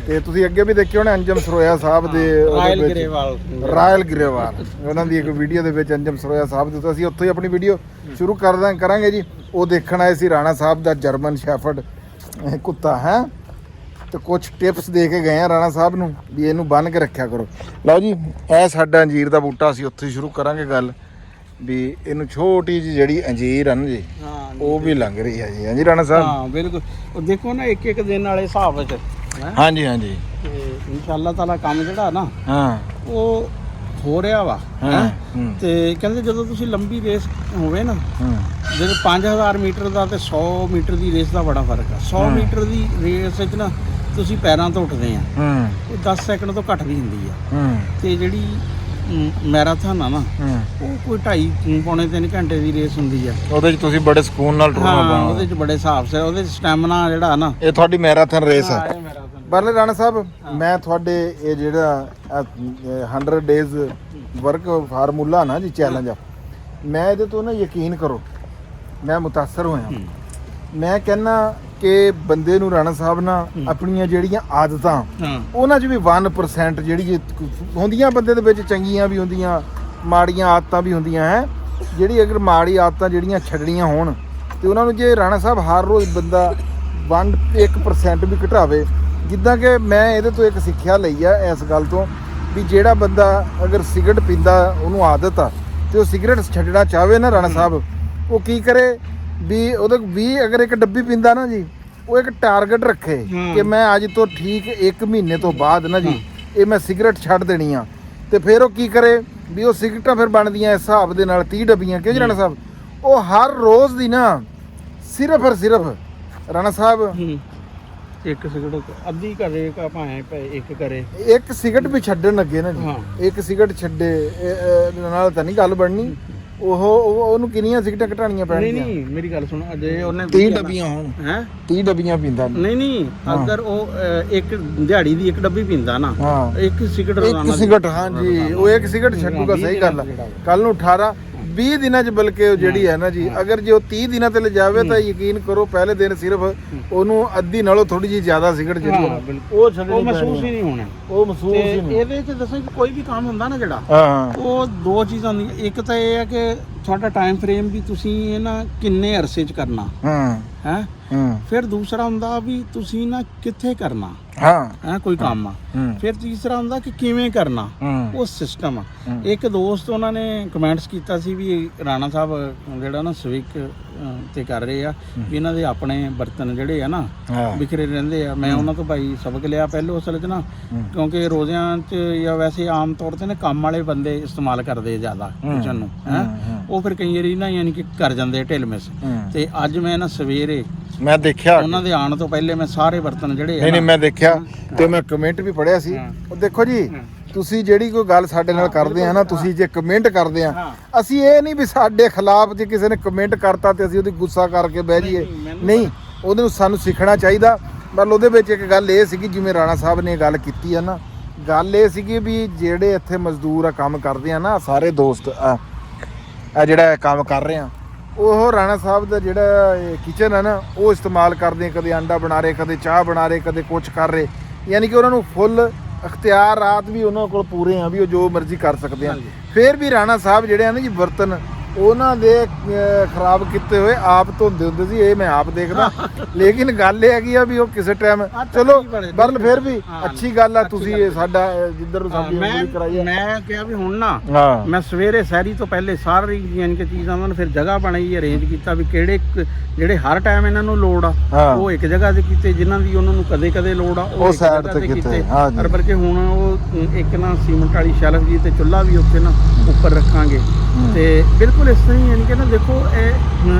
ਤੇ ਤੁਸੀਂ ਅੱਗੇ ਵੀ ਦੇਖਿਓ ਨੇ ਅੰਜਮ ਸਰੋਇਆ ਸਾਹਿਬ ਦੇ ਰਾਇਲ ਗਰੇਵਾਲ ਰਾਇਲ ਗਰੇਵਾਲ ਉਹਨਾਂ ਦੀ ਇੱਕ ਵੀਡੀਓ ਦੇ ਵਿੱਚ ਅੰਜਮ ਸਰੋਇਆ ਸਾਹਿਬ ਦੇ, ਤਾਂ ਅਸੀਂ ਉੱਥੋਂ ਹੀ ਆਪਣੀ ਵੀਡੀਓ ਸ਼ੁਰੂ ਕਰਾਂਗੇ ਜੀ। ਉਹ ਦੇਖਣ ਆਏ ਸੀ ਰਾਣਾ ਸਾਹਿਬ ਦਾ ਜਰਮਨ ਸ਼ੈਫਰਡ ਕੁੱਤਾ ਹੈ ਤੇ ਕੁਝ ਟਿਪਸ ਦੇ ਕੇ ਗਏ ਆ ਰਾਣਾ ਸਾਹਿਬ ਨੂੰ ਵੀ ਇਹਨੂੰ ਬੰਨ੍ਹ ਕੇ ਰੱਖਿਆ ਕਰੋ। ਲਓ ਜੀ ਇਹ ਸਾਡਾ ਅੰਜੀਰ ਦਾ ਬੂਟਾ, ਅਸੀਂ ਉੱਥੇ ਸ਼ੁਰੂ ਕਰਾਂਗੇ ਗੱਲ ਵੀ ਇਹਨੂੰ ਛੋਟੀ ਜਿਹੀ ਜਿਹੜੀ ਅੰਜੀਰ ਆ ਨਾ ਜੀ ਉਹ ਵੀ ਲੰਘ ਰਹੀ ਹੈ ਜੀ। ਹਾਂਜੀ ਰਾਣਾ ਸਾਹਿਬ? ਹਾਂ ਬਿਲਕੁਲ। ਉਹ ਦੇਖੋ ਨਾ ਇੱਕ ਇੱਕ ਦਿਨ ਵਾਲੇ ਹਿਸਾਬ ਵਿੱਚ ਹਾਂਜੀ ਹਾਂਜੀ ਤੇ ਇਨਸ਼ਾਅੱਲਾ ਤਾਲਾ ਕੰਮ ਜਿਹੜਾ ਨਾ ਹਾਂ ਉਹ ਹੋ ਰਿਹਾ ਵਾ ਹਾਂ ਤੇ ਕਹਿੰਦੇ ਜਦੋਂ ਤੁਸੀਂ ਲੰਬੀ ਰੇਸ ਹੋਵੇ ਨਾ, ਹਾਂ ਜਦੋਂ 5000 ਮੀਟਰ ਦਾ ਤੇ 100 ਮੀਟਰ ਦੀ ਰੇਸ ਦਾ ਬੜਾ ਫਰਕ ਆ। 100 ਮੀਟਰ ਦੀ ਰੇਸ ਵਿੱਚ ਨਾ ਤੁਸੀਂ ਪੈਰਾਂ ਤੋਂ ਉੱਠਦੇ ਆ, ਹਾਂ ਉਹ 10 ਸੈਕਿੰਡ ਤੋਂ ਘੱਟ ਵੀ ਹੁੰਦੀ ਆ। ਹਾਂ ਤੇ ਜਿਹੜੀ ਮੈਰਾਥਨ ਆ ਨਾ ਹਾਂ ਉਹ ਕੋਈ 2.5 ਪੌਣੇ 3 ਘੰਟੇ ਦੀ ਰੇਸ ਹੁੰਦੀ ਆ। ਉਹਦੇ 'ਚ ਤੁਸੀਂ ਬੜੇ ਸਕੂਨ ਨਾਲ ਟੁਰਨਾ ਹਾਂ ਪਾਉਂਦੇ। ਉਹਦੇ 'ਚ ਬੜੇ ਹਿਸਾਬ ਸੇ ਉਹਦੇ ਸਟੈਮਿਨਾ ਜਿਹੜਾ ਨਾ ਇਹ ਤੁਹਾਡੀ ਮੈਰਾਥਨ ਰੇਸ ਆ। ਇਹ ਮੈਰਾਥਨ ਬਰਲੇ ਰਾਣਾ ਸਾਹਿਬ ਮੈਂ ਤੁਹਾਡੇ ਇਹ ਜਿਹੜਾ 100 ਡੇਜ਼ ਵਰਕ ਫਾਰਮੂਲਾ ਨਾ ਜੀ ਚੈਲੰਜ ਆ, ਮੈਂ ਇਹਦੇ ਤੋਂ ਨਾ ਯਕੀਨ ਕਰੋ ਮੈਂ ਮੁਤਾਸਰ ਹੋਇਆ। ਮੈਂ ਕਹਿੰਦਾ ਕਿ ਬੰਦੇ ਨੂੰ ਰਾਣਾ ਸਾਹਿਬ ਨਾ ਆਪਣੀਆਂ ਜਿਹੜੀਆਂ ਆਦਤਾਂ ਹਾਂ ਉਹਨਾਂ 'ਚ ਵੀ 1% ਜਿਹੜੀ ਹੁੰਦੀਆਂ ਬੰਦੇ ਦੇ ਵਿੱਚ, ਚੰਗੀਆਂ ਵੀ ਹੁੰਦੀਆਂ ਮਾੜੀਆਂ ਆਦਤਾਂ ਵੀ ਹੁੰਦੀਆਂ ਹੈ। ਜਿਹੜੀ ਅਗਰ ਮਾੜੀ ਆਦਤਾਂ ਜਿਹੜੀਆਂ ਛੱਡਣੀਆਂ ਹੋਣ ਤੇ ਉਹਨਾਂ ਨੂੰ ਜੇ ਰਾਣਾ ਸਾਹਿਬ ਹਰ ਰੋਜ਼ ਬੰਦਾ 1% ਵੀ ਘਟਾਵੇ, ਜਿੱਦਾਂ ਕਿ ਮੈਂ ਇਹਦੇ ਤੋਂ ਇੱਕ ਸਿੱਖਿਆ ਲਈ ਆ ਇਸ ਗੱਲ ਤੋਂ ਵੀ ਜਿਹੜਾ ਬੰਦਾ ਅਗਰ ਸਿਗਰਟ ਪੀਂਦਾ ਉਹਨੂੰ ਆਦਤ ਆ ਤੇ ਉਹ ਸਿਗਰਟ ਛੱਡਣਾ ਚਾਹਵੇ ਨਾ ਰਾਣਾ ਸਾਹਿਬ, ਉਹ ਕੀ ਕਰੇ ਵੀ ਉਹਦੇ 20 ਅਗਰ ਇੱਕ ਡੱਬੀ ਪੀਂਦਾ ਨਾ ਜੀ ਉਹ ਇੱਕ ਟਾਰਗੇਟ ਰੱਖੇ ਕਿ ਮੈਂ ਅੱਜ ਤੋਂ ਠੀਕ 1 ਮਹੀਨੇ ਤੋਂ ਬਾਅਦ ਨਾ ਜੀ ਇਹ ਮੈਂ ਸਿਗਰਟ ਛੱਡ ਦੇਣੀ ਆ। ਤੇ ਫਿਰ ਉਹ ਕੀ ਕਰੇ ਵੀ ਉਹ ਸਿਗਰਟਾਂ ਫਿਰ ਬਣਦੀਆਂ ਇਸ ਹਿਸਾਬ ਦੇ ਨਾਲ 30 ਡੱਬੀਆਂ, ਕਿਉਂ ਜੀ ਰਾਣਾ ਸਾਹਿਬ? ਉਹ ਹਰ ਰੋਜ਼ ਦੀ ਨਾ ਸਿਰਫ ਔਰ ਸਿਰਫ ਰਾਣਾ ਸਾਹਿਬ ਇੱਕ ਸਿਗਰਟ ਅੱਧੀ ਕਰੇ ਭਾਵੇਂ ਇੱਕ ਕਰੇ, ਇੱਕ ਸਿਗਰਟ ਵੀ ਛੱਡਣ ਲੱਗੇ ਨਾ ਜੀ, ਇੱਕ ਸਿਗਰਟ ਛੱਡੇ ਨਾਲ ਤਾਂ ਨਹੀਂ ਗੱਲ ਬਣਨੀ। ਉਹਨੂੰ ਕਿੰਨੀਆਂ ਸਿਗਰਟਾਂ ਘਟਾਣੀਆਂ ਪੈਣਗੀਆਂ? ਨਹੀਂ ਮੇਰੀ ਗੱਲ ਸੁਣ, ਅਜੇ ਉਹਨੇ 30 ਡੱਬੀਆਂ ਹੋਣ ਹੈ 30 ਡੱਬੀਆਂ ਪੀਂਦਾ ਨਹੀਂ ਅਗਰ ਉਹ ਇੱਕ ਦਿਹਾੜੀ ਦੀ ਇੱਕ ਡੱਬੀ ਪੀਂਦਾ ਨਾ, ਇੱਕ ਸਿਗਰਟ ਇੱਕ ਸਿਗਰਟ, ਹਾਂਜੀ ਉਹ ਇੱਕ ਸਿਗਰਟ ਛੱਡੂਗਾ, ਸਹੀ ਗੱਲ ਆ। ਕੱਲ ਨੂੰ 18-20 ਦਿਨਾਂ 'ਚ ਬਲਕਿ ਉਹ ਜਿਹੜੀ ਹੈ ਨਾ ਜੀ, ਅਗਰ ਜੇ ਉਹ 30 ਦਿਨਾਂ ਤੇ ਲਿਜਾਵੇ ਤਾਂ ਯਕੀਨ ਕਰੋ ਪਹਿਲੇ ਦਿਨ ਸਿਰਫ ਉਹਨੂੰ ਅੱਧੀ ਨਾਲੋਂ ਥੋੜੀ ਜਿਹੀ ਜ਼ਿਆਦਾ ਸਿਗਰਟ ਜਿਹੜੀ ਉਹ ਮਹਿਸੂਸ ਹੀ ਨਹੀਂ ਹੋਣਾ, ਉਹ ਮਹਿਸੂਸ ਹੀ ਨਹੀਂ। ਇਹਦੇ 'ਚ ਦੱਸੋ ਕਿ ਕੋਈ ਵੀ ਕੰਮ ਹੁੰਦਾ ਨਾ ਜਿਹੜਾ, ਉਹ ਦੋ ਚੀਜ਼ਾਂ ਹੁੰਦੀਆਂ। ਇੱਕ ਤਾਂ ਇਹ ਹੈ ਕਿ ਤੁਹਾਡਾ ਟਾਈਮ ਫਰੇਮ ਵੀ ਤੁਸੀਂ ਇਹ ਨਾ ਕਿੰਨੇ ਅਰਸੇ 'ਚ ਕਰਨਾ ਹੈ, ਫਿਰ ਦੂਸਰਾ ਹੁੰਦਾ ਵੀ ਤੁਸੀਂ ਨਾ ਕਿੱਥੇ ਕਰਨਾ ਹੈ ਕੋਈ ਕੰਮ ਆ, ਫਿਰ ਤੀਸਰਾ ਹੁੰਦਾ ਕਿ ਕਿਵੇਂ ਕਰਨਾ, ਉਹ ਸਿਸਟਮ ਆ। ਇੱਕ ਦੋਸਤ ਉਹਨਾਂ ਨੇ ਕਮੈਂਟਸ ਕੀਤਾ ਸੀ ਵੀ ਰਾਣਾ ਸਾਹਿਬ ਜਿਹੜਾ ਨਾ ਸਵਿਕ ਤੇ ਕਰ ਰਹੇ ਆ ਵੀ ਇਹਨਾਂ ਦੇ ਆਪਣੇ ਬਰਤਨ ਜਿਹੜੇ ਆ ਨਾ ਵਿਖਰੇ ਰਹਿੰਦੇ ਆ। ਮੈਂ ਉਹਨਾਂ ਤੋਂ ਭਾਈ ਸਬਕ ਲਿਆ ਪਹਿਲੋਂ ਅਸਲ 'ਚ ਨਾ, ਕਿਉਂਕਿ ਰੋਜ਼ਿਆਂ 'ਚ ਜਾਂ ਵੈਸੇ ਆਮ ਤੌਰ ਤੇ ਨਾ ਕੰਮ ਵਾਲੇ ਬੰਦੇ ਇਸਤੇਮਾਲ ਕਰਦੇ ਜ਼ਿਆਦਾ ਕਿਚਨ ਨੂੰ ਹੈ, ਉਹ ਫਿਰ ਕਈ ਵਾਰੀ ਨਾ ਯਾਨੀ ਕਿ ਕਰ ਜਾਂਦੇ ਢਿੱਲ ਮਿਸ। ਤੇ ਅੱਜ ਮੈਂ ਨਾ ਸਵੇਰੇ ਮੈਂ ਦੇਖਿਆ ਉਹਨਾਂ ਦੇ ਆਉਣ ਤੋਂ ਪਹਿਲੇ ਮੈਂ ਸਾਰੇ ਬਰਤਨ ਜਿਹੜੇ ਨਹੀਂ ਮੈਂ ਦੇਖਿਆ ਤੇ ਮੈਂ ਕਮੈਂਟ ਵੀ ਪੜਿਆ ਸੀ। ਉਹ ਦੇਖੋ ਜੀ, ਤੁਸੀਂ ਜਿਹੜੀ ਕੋਈ ਗੱਲ ਸਾਡੇ ਨਾਲ ਕਰਦੇ ਆ ਨਾ, ਤੁਸੀਂ ਜੇ ਕਮੈਂਟ ਕਰਦੇ ਆ, ਅਸੀਂ ਇਹ ਨਹੀਂ ਵੀ ਸਾਡੇ ਖਿਲਾਫ ਜੇ ਕਿਸੇ ਨੇ ਕਮੈਂਟ ਕਰਤਾ ਤੇ ਅਸੀਂ ਉਹਦੀ ਗੁੱਸਾ ਕਰਕੇ ਬਹਿ ਜਾਈਏ, ਨਹੀਂ। ਉਹਦੇ ਨੂੰ ਸਾਨੂੰ ਸਿੱਖਣਾ ਚਾਹੀਦਾ। ਪਰ ਉਹਦੇ ਵਿੱਚ ਇੱਕ ਗੱਲ ਇਹ ਸੀਗੀ, ਜਿਵੇਂ ਰਾਣਾ ਸਾਹਿਬ ਨੇ ਗੱਲ ਕੀਤੀ ਆ ਨਾ, ਗੱਲ ਇਹ ਸੀਗੀ ਵੀ ਜਿਹੜੇ ਇੱਥੇ ਮਜ਼ਦੂਰ ਆ ਕੰਮ ਕਰਦੇ ਆ ਨਾ, ਸਾਰੇ ਦੋਸਤ ਆ ਜਿਹੜਾ ਕੰਮ ਕਰ ਰਹੇ ਆ, ਉਹ ਰਾਣਾ ਸਾਹਿਬ ਦਾ ਜਿਹੜਾ ਕਿਚਨ ਹੈ ਨਾ ਉਹ ਇਸਤੇਮਾਲ ਕਰਦੇ, ਕਦੇ ਆਂਡਾ ਬਣਾ ਰਹੇ, ਕਦੇ ਚਾਹ ਬਣਾ ਰਹੇ, ਕਦੇ ਕੁਛ ਕਰ ਰਹੇ। ਯਾਨੀ ਕਿ ਉਹਨਾਂ ਨੂੰ ਫੁੱਲ ਅਖਤਿਆਰਾਤ ਵੀ ਉਹਨਾਂ ਕੋਲ ਪੂਰੇ ਆ ਵੀ ਉਹ ਜੋ ਮਰਜ਼ੀ ਕਰ ਸਕਦੇ ਆ। ਫਿਰ ਵੀ ਰਾਣਾ ਸਾਹਿਬ ਜਿਹੜੇ ਆ ਨਾ ਜੀ ਬਰਤਨ ਉਹਨਾਂ ਦੇ ਖਰਾਬ ਕੀਤੇ ਹੋਏ ਆਪ ਧੋਂਦੇ ਹੁੰਦੇ ਸੀ, ਇਹ ਮੈਂ ਆਪ ਦੇਖਦਾ। ਲੇਕਿਨ ਗੱਲ ਇਹ ਹੈਗੀ ਆ ਵੀ ਉਹ ਕਿਸੇ ਟਾਈਮ ਚਲੋ ਬਰਲ ਫਿਰ ਵੀ ਅੱਛੀ ਗੱਲ ਆ, ਤੁਸੀਂ ਸਾਡਾ ਜਿੱਧਰ ਨੂੰ ਸਾਡੀ ਉਮੀਦ ਕਰਾਈ। ਮੈਂ ਕਿਹਾ ਵੀ ਹੁਣ ਨਾ ਮੈਂ ਸਵੇਰੇ ਸੈਰੀ ਤੋਂ ਪਹਿਲੇ ਸਾਰੀ ਯਾਨੀ ਕਿ ਚੀਜ਼ਾਂ ਉਹਨਾਂ ਨੂੰ ਫਿਰ ਜਗ੍ਹਾ ਬਣਾਈ, ਅਰੇਂਜ ਕੀਤਾ ਵੀ ਕਿਹੜੇ ਜਿਹੜੇ ਹਰ ਟਾਈਮ ਇਹਨਾਂ ਨੂੰ ਲੋੜ ਆ ਉਹ ਇੱਕ ਜਗ੍ਹਾ ਤੇ ਕੀਤੇ, ਜਿਨ੍ਹਾਂ ਦੀ ਉਹਨਾਂ ਨੂੰ ਕਦੇ ਕਦੇ ਲੋੜ ਆ ਉਹ ਸਾਈਡ ਤੇ ਕੀਤੇ। ਪਰ ਬਲਕਿ ਹੁਣ ਉਹ ਇੱਕ ਨਾ ਸੀਮੈਂਟ ਵਾਲੀ ਸ਼ੈਲਫ ਜੀ ਤੇ ਚੁੱਲ੍ਹਾ ਵੀ ਉੱਥੇ ਨਾ ਉੱਪਰ ਰੱਖਾਂਗੇ। ਤੇ ਬਿਲਕੁਲ ਇਸ ਤਰ੍ਹਾਂ ਹੀ ਯਾਨੀ ਕਿ ਨਾ ਦੇਖੋ ਇਹ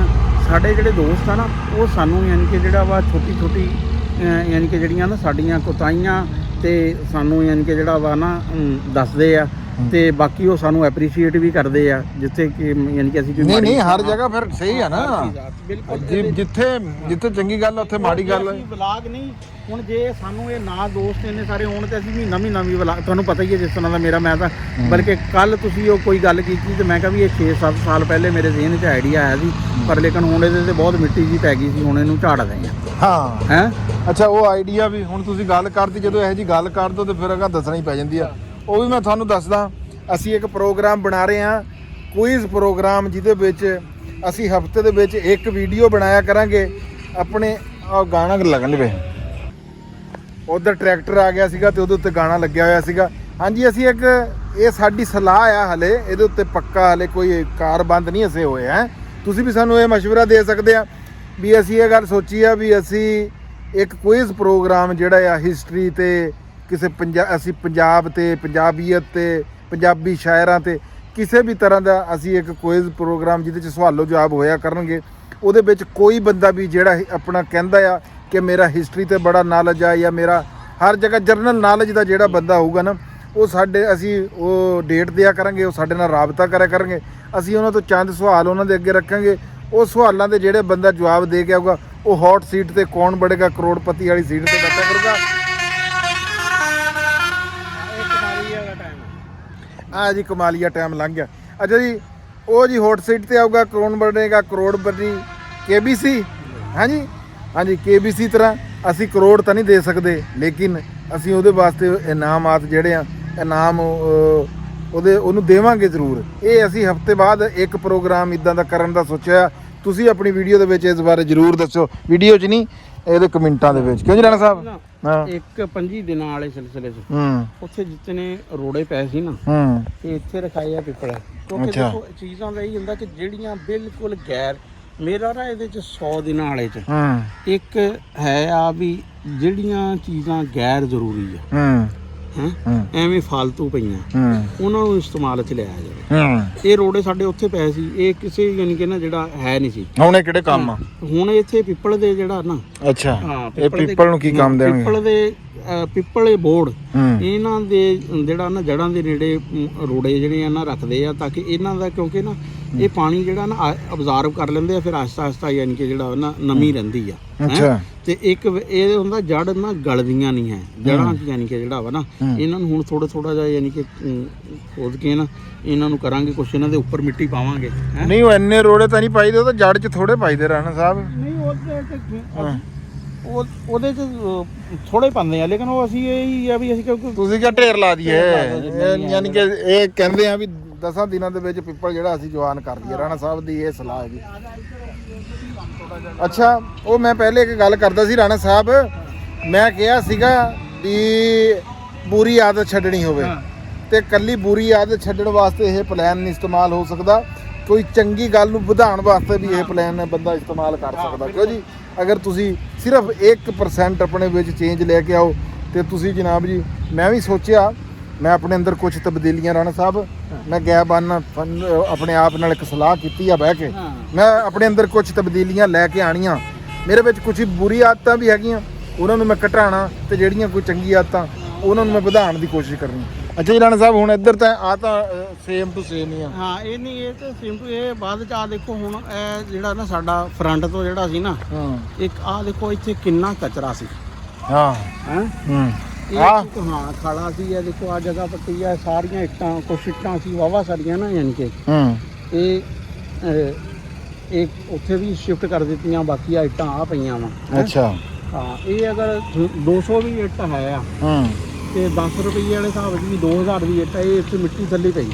ਸਾਡੇ ਜਿਹੜੇ ਦੋਸਤ ਆ ਨਾ, ਉਹ ਸਾਨੂੰ ਯਾਨੀ ਕਿ ਜਿਹੜਾ ਵਾ ਛੋਟੀ ਯਾਨੀ ਕਿ ਜਿਹੜੀਆਂ ਨਾ ਸਾਡੀਆਂ ਕੋਤਾਹੀਆਂ ਤੇ ਸਾਨੂੰ ਯਾਨੀ ਕਿ ਜਿਹੜਾ ਵਾ ਨਾ ਦੱਸਦੇ ਆ, ਤੇ ਬਾਕੀ ਉਹ ਸਾਨੂੰ ਐਪਰੀਸ਼ੀਏਟ ਵੀ ਕਰਦੇ ਆ ਜਿੱਥੇ ਕਿ ਯਾਨੀ ਕਿ ਅਸੀਂ ਨਹੀਂ ਹਰ ਜਗ੍ਹਾ ਫਿਰ ਸਹੀ ਆ ਨਾ, ਜਿੱਥੇ ਚੰਗੀ ਗੱਲ ਉੱਥੇ ਮਾੜੀ ਗੱਲ। ਵਲਾਗ ਨਹੀਂ ਹੁਣ ਜੇ ਸਾਨੂੰ ਇਹ ਨਾ ਦੋਸਤ ਇੰਨੇ ਸਾਰੇ ਹੋਣ ਤੇ ਅਸੀਂ ਮਹੀਨਾ ਵੀ ਵਲਾਗ, ਤੁਹਾਨੂੰ ਪਤਾ ਹੀ ਹੈ ਜਿਸ ਤਰ੍ਹਾਂ ਦਾ ਮੇਰਾ ਮੈਂ ਤਾਂ ਬਲਕਿ ਕੱਲ ਤੁਸੀਂ ਉਹ ਕੋਈ ਗੱਲ ਕੀਤੀ ਤੇ ਮੈਂ ਕਿਹਾ ਵੀ ਇਹ 6-7 ਸਾਲ ਪਹਿਲੇ ਮੇਰੇ ਜ਼ਿਹਨ 'ਚ ਆਈਡੀਆ ਆਇਆ ਸੀ, ਪਰ ਲੇਕਿਨ ਹੁਣ ਇਹਦੇ ਤੇ ਬਹੁਤ ਮਿੱਟੀ ਜੀ ਪੈ ਗਈ ਸੀ, ਹੁਣ ਇਹਨੂੰ ਝਾੜਦੇ ਆ। ਹੈ ਅੱਛਾ, ਉਹ ਆਈਡੀਆ ਵੀ ਹੁਣ ਤੁਸੀਂ ਗੱਲ ਕਰਦੀ, ਜਦੋਂ ਇਹੋ ਜਿਹੀ ਗੱਲ ਕਰ ਦੋ ਤੇ ਫਿਰ ਅਗਾ ਦੱਸਣਾ ਹੀ ਪੈ ਜਾਂਦੀ ਆ। ਉਹ ਵੀ ਮੈਂ ਤੁਹਾਨੂੰ ਦੱਸਦਾ, ਅਸੀਂ ਇੱਕ ਪ੍ਰੋਗਰਾਮ ਬਣਾ ਰਹੇ ਹਾਂ, ਕੁਇਜ਼ ਪ੍ਰੋਗਰਾਮ, ਜਿਹਦੇ ਵਿੱਚ ਅਸੀਂ ਹਫਤੇ ਦੇ ਵਿੱਚ ਇੱਕ ਵੀਡੀਓ ਬਣਾਇਆ ਕਰਾਂਗੇ ਆਪਣੇ। ਗਾਣਾ ਲੱਗਣ ਲਵੇ, ਉਧਰ ਟਰੈਕਟਰ ਆ ਗਿਆ ਸੀਗਾ ਤੇ ਉਹਦੇ ਉੱਤੇ ਗਾਣਾ ਲੱਗਿਆ ਹੋਇਆ ਸੀਗਾ। ਹਾਂਜੀ, ਅਸੀਂ ਇੱਕ ਇਹ ਸਾਡੀ ਸਲਾਹ ਆ, ਹਲੇ ਇਹਦੇ ਉੱਤੇ ਪੱਕਾ ਹਲੇ ਕੋਈ ਕਾਰਬੰਦ ਨਹੀਂ ਅਸੀਂ ਹੋਏ ਹੈ। ਤੁਸੀਂ ਵੀ ਸਾਨੂੰ ਇਹ ਮਸ਼ਵਰਾ ਦੇ ਸਕਦੇ ਆ ਵੀ ਅਸੀਂ ਇਹ ਗੱਲ ਸੋਚੀ ਆ ਵੀ ਅਸੀਂ ਇੱਕ ਕੁਇਜ਼ ਪ੍ਰੋਗਰਾਮ ਜਿਹੜਾ ਆ ਹਿਸਟਰੀ ਤੇ ਕਿਸੇ ਅਸੀਂ ਪੰਜਾਬ ਤੇ ਪੰਜਾਬੀਅਤ ਤੇ ਪੰਜਾਬੀ ਸ਼ਾਇਰਾਂ ਤੇ ਕਿਸੇ ਵੀ ਤਰ੍ਹਾਂ ਦਾ ਅਸੀਂ ਇੱਕ ਕੁਇਜ਼ ਪ੍ਰੋਗਰਾਮ ਜਿਹਦੇ 'ਚ ਸਵਾਲੋ ਜਵਾਬ ਹੋਇਆ ਕਰਨਗੇ। ਉਹਦੇ ਵਿੱਚ ਕੋਈ ਬੰਦਾ ਵੀ ਜਿਹੜਾ ਆਪਣਾ ਕਹਿੰਦਾ ਆ ਕਿ ਮੇਰਾ ਹਿਸਟਰੀ ਤੇ ਬੜਾ ਨੌਲੇਜ ਆ ਜਾਂ ਮੇਰਾ ਹਰ ਜਗ੍ਹਾ ਜਰਨਲ ਨੌਲੇਜ ਦਾ ਜਿਹੜਾ ਬੰਦਾ ਹੋਊਗਾ ਨਾ, ਉਹ ਅਸੀਂ ਉਹ ਡੇਟ ਦਿਆ ਕਰਾਂਗੇ, ਉਹ ਸਾਡੇ ਨਾਲ ਰਾਬਤਾ ਕਰਿਆ ਕਰਨਗੇ। ਅਸੀਂ ਉਹਨਾਂ ਤੋਂ ਚੰਦ ਸਵਾਲ ਉਹਨਾਂ ਦੇ ਅੱਗੇ ਰੱਖਾਂਗੇ, ਉਹ ਸਵਾਲਾਂ ਦੇ ਜਿਹੜੇ ਬੰਦਾ ਜਵਾਬ ਦੇ ਕੇ ਆਊਗਾ ਉਹ ਹੌਟ ਸੀਟ ਤੇ ਕੌਣ ਬੜੇਗਾ ਕਰੋੜਪਤੀ ਵਾਲੀ ਸੀਟ ਤੇ ਬੈਠਾ ਕਰੂਗਾ। ਜੀ ਕਮਾਲੀਆ ਟਾਈਮ ਲੰਘ ਗਿਆ। ਅੱਛਾ ਜੀ, ਉਹ ਜੀ ਹੌਟ ਸੀਟ ਤੇ ਆਊਗਾ, ਕੌਣ ਬਣੇਗਾ ਕਰੋੜਪਤੀ, KBC। ਹਾਂਜੀ KBC ਤਰ੍ਹਾਂ ਅਸੀਂ ਕਰੋੜ ਤਾਂ ਨਹੀਂ ਦੇ ਸਕਦੇ, ਲੇਕਿਨ ਅਸੀਂ ਉਹਦੇ ਵਾਸਤੇ ਇਨਾਮਾਤ ਜਿਹੜੇ ਆ ਇਨਾਮ ਉਹਨੂੰ ਦੇਵਾਂਗੇ ਜ਼ਰੂਰ। ਇਹ ਅਸੀਂ ਹਫਤੇ ਬਾਅਦ ਇੱਕ ਪ੍ਰੋਗਰਾਮ ਇਦਾਂ ਦਾ ਕਰਨ ਦਾ ਸੋਚਿਆ। ਤੁਸੀਂ ਆਪਣੀ ਵੀਡੀਓ ਦੇ ਵਿੱਚ ਇਸ ਬਾਰੇ ਜ਼ਰੂਰ ਦੱਸੋ, ਵੀਡੀਓ 'ਚ ਨਹੀਂ ਇਹਦੇ ਕਮੈਂਟਾਂ ਦੇ ਵਿੱਚ। ਕਿਉਂ ਜੀ ਰਾਣਾ ਸਾਹਿਬ? ਇੱਕ 25 ਦਿਨਾਂ ਵਾਲੇ ਸਿਲਸਿਲੇ 'ਚ ਉੱਥੇ ਜਿੱਤਨੇ ਰੋੜੇ ਪਏ ਸੀ ਨਾ, ਤੇ ਇੱਥੇ ਰਖਾਏ ਆ ਪਿੱਪਲ, ਕਿਉਂਕਿ ਦੇਖੋ ਚੀਜ਼ਾਂ ਦਾ ਇਹ ਹੁੰਦਾ ਕਿ ਜਿਹੜੀਆਂ ਬਿਲਕੁਲ ਗੈਰ ਮੇਰਾ ਨਾ ਇਹਦੇ ਚ 100 ਦਿਨਾਂ ਵਾਲੇ ਚ ਹਾਂ ਇੱਕ ਹੈ ਆ ਵੀ ਜਿਹੜੀਆਂ ਚੀਜ਼ਾਂ ਗੈਰ ਜ਼ਰੂਰੀ ਆ ਹਾਂ ਹੈਂ ਐਵੇਂ ਫालतू ਪਈਆਂ ਹਾਂ ਉਹਨਾਂ ਨੂੰ ਇਸਤੇਮਾਲ 'ਚ ਲਿਆ ਜਾਵੇ। ਹਾਂ ਇਹ ਰੋੜੇ ਸਾਡੇ ਉੱਥੇ ਪਏ ਸੀ, ਇਹ ਕਿਸੇ ਯਾਨੀ ਕਿ ਨਾ ਜਿਹੜਾ ਹੈ ਨਹੀਂ ਸੀ। ਹੁਣ ਇਹ ਕਿਹੜੇ ਕੰਮ ਆ? ਹੁਣ ਇੱਥੇ ਪਿੱਪਲ ਦੇ ਜਿਹੜਾ ਨਾ ਅੱਛਾ ਹਾਂ ਇਹ ਪਿੱਪਲ ਨੂੰ ਕੀ ਕੰਮ ਦੇਣਗੇ? ਪਿੱਪਲ ਦੇ ਪਿੱਪਲ ਬੋਰਡ ਹੂੰ ਇਹਨਾਂ ਦੇ ਜਿਹੜਾ ਨਾ ਜੜਾਂ ਦੇ ਨੇੜੇ ਰੋੜੇ ਜਿਹੜੇ ਆ ਨਾ ਰੱਖਦੇ ਆ ਤਾਂ ਕਿ ਇਹਨਾਂ ਦਾ, ਕਿਉਂਕਿ ਨਾ ਇਹ ਪਾਣੀ ਜਿਹੜਾ ਨਾ ਅਬਜ਼ਾਰਵ ਕਰ ਲੈਂਦੇ ਆ, ਫਿਰ ਆਹਿਸਤਾ ਆਹਿਸਤਾ ਯਾਨੀ ਕਿ ਜਿਹੜਾ ਨਾ ਨਮੀ ਰਹਿੰਦੀ ਆ। ਅੱਛਾ ਤੇ ਇੱਕ ਇਹ ਹੁੰਦਾ ਜੜ ਨਾ ਗਲਦੀਆਂ ਨਹੀਂ ਹੈ ਜੜਾਂ ਚ, ਯਾਨੀ ਕਿ ਜਿਹੜਾ ਵਾ ਨਾ ਇਹਨਾਂ ਨੂੰ ਹੁਣ ਥੋੜਾ ਜਿਹਾ ਯਾਨੀ ਕਿ ਖੋਦ ਕੇ ਨਾ ਇਹਨਾਂ ਨੂੰ ਕਰਾਂਗੇ ਕੁਛ, ਇਹਨਾਂ ਦੇ ਉੱਪਰ ਮਿੱਟੀ ਪਾਵਾਂਗੇ। ਨਹੀਂ ਉਹ ਇੰਨੇ ਰੋੜੇ ਤਾਂ ਨਹੀਂ ਪਾਈਦੇ, ਉਹ ਤਾਂ ਜੜ 'ਚ ਥੋੜੇ ਪਾਈਦੇ ਰਾਣਾ ਸਾਹਿਬ। ਨਹੀਂ ਉਹਦੇ ਚ ਥੋੜੇ ਪਾਉਂਦੇ ਆ, ਲੇਕਿਨ ਉਹ ਅਸੀਂ ਇਹ ਹੀ ਆ ਵੀ ਅਸੀਂ ਕਿਉਂਕਿ ਤੁਸੀਂ ਕਿਆ ਢੇਰ ਲਾ ਦਈਏ, ਯਾਨੀ ਕਿ ਇਹ ਕਹਿੰਦੇ ਆ ਵੀ 10 ਦਿਨਾਂ ਦੇ ਵਿੱਚ ਪਿੱਪਲ ਜਿਹੜਾ ਅਸੀਂ ਜਵਾਨ ਕਰ ਦਈਏ। ਰਾਣਾ ਸਾਹਿਬ ਦੀ ਇਹ ਸਲਾਹ ਹੈ ਜੀ। ਅੱਛਾ ਉਹ ਮੈਂ ਪਹਿਲੇ ਇੱਕ ਗੱਲ ਕਰਦਾ ਸੀ ਰਾਣਾ ਸਾਹਿਬ, ਮੈਂ ਕਿਹਾ ਸੀਗਾ ਵੀ ਬੁਰੀ ਆਦਤ ਛੱਡਣੀ ਹੋਵੇ ਤੇ ਕੱਲੀ ਬੁਰੀ ਆਦਤ ਛੱਡਣ ਵਾਸਤੇ ਇਹ ਪਲਾਨ ਨਹੀਂ ਇਸਤੇਮਾਲ ਹੋ ਸਕਦਾ, ਕੋਈ ਚੰਗੀ ਗੱਲ ਨੂੰ ਵਧਾਉਣ ਵਾਸਤੇ ਵੀ ਇਹ ਪਲਾਨ ਬੰਦਾ ਇਸਤੇਮਾਲ ਕਰ ਸਕਦਾ। ਕਿਉਂ ਜੀ, ਅਗਰ ਤੁਸੀਂ ਸਿਰਫ 1% ਆਪਣੇ ਵਿੱਚ ਚੇਂਜ ਲੈ ਕੇ ਆਓ ਤੇ ਤੁਸੀਂ ਜਨਾਬ ਜੀ, ਮੈਂ ਵੀ ਸੋਚਿਆ ਮੈਂ ਆਪਣੇ ਅੰਦਰ ਕੁਝ ਤਬਦੀਲੀਆਂ, ਰਾਣਾ ਸਾਹਿਬ ਮੈਂ ਗੈਬਾਨ ਆਪਣੇ ਆਪ ਨਾਲ ਇੱਕ ਸਲਾਹ ਕੀਤੀ ਆ ਬਹਿ ਕੇ, ਮੈਂ ਆਪਣੇ ਅੰਦਰ ਕੁਝ ਤਬਦੀਲੀਆਂ ਲੈ ਕੇ ਆਣੀਆਂ। ਮੇਰੇ ਵਿੱਚ ਕੁਝ ਬੁਰੀ ਆਦਤਾਂ ਵੀ ਹੈਗੀਆਂ, ਉਹਨਾਂ ਨੂੰ ਮੈਂ ਘਟਾਉਣਾ ਤੇ ਜਿਹੜੀਆਂ ਕੋਈ ਚੰਗੀ ਆਦਤਾਂ ਉਹਨਾਂ ਨੂੰ ਮੈਂ ਵਧਾਉਣ ਦੀ ਕੋਸ਼ਿਸ਼ ਕਰਨੀ। ਅੱਛਾ ਜੀ ਰਾਣਾ ਸਾਹਿਬ, ਹੁਣ ਇੱਧਰ ਤਾਂ ਆ ਤਾਂ ਸੇਮ ਟੂ ਸੇਮ ਹੀ ਆ। ਹਾਂ ਇਹ ਨਹੀਂ, ਇਹ ਤਾਂ ਸੇਮ ਟੂ ਇਹ ਬਾਅਦ ਚ ਆ ਦੇਖੋ ਹੁਣ ਇਹ ਜਿਹੜਾ ਨਾ ਸਾਡਾ ਫਰੰਟ ਤੋਂ ਜਿਹੜਾ ਸੀ ਨਾ, ਇੱਕ ਆ ਦੇਖੋ ਇੱਥੇ ਕਿੰਨਾ ਕਚਰਾ ਸੀ। ਹਾਂ ਹੈ ਹਾਂ ਖਾਲਾ ਸੀ, ਇਹ ਦੇਖੋ ਆ ਜਗ੍ਹਾ ਪੱਟੀ ਆ, ਸਾਰੀਆਂ ਇੱਟਾਂ, ਕੁਛ ਇੱਟਾਂ ਸੀ ਵਾਵਾ ਸਾਰੀਆਂ ਨਾ, ਯਾਨੀ ਕਿ ਇਹ ਉੱਥੇ ਵੀ ਸ਼ਿਫਟ ਕਰ ਦਿੱਤੀਆਂ, ਬਾਕੀ ਆ ਇੱਟਾਂ ਆ ਪਈਆਂ ਵਾ। ਅੱਛਾ ਹਾਂ ਇਹ ਅਗਰ 200 ਵੀ ਇੱਟ ਹੈ ਆ ਤੇ 10 ਰੁਪਏ ਵਾਲੇ ਹਿਸਾਬ ਵਿੱਚ ਵੀ 2000 ਦੀ ਇੱਟ ਇਹ ਇੱਥੇ ਮਿੱਟੀ ਥੱਲੇ ਪਈ।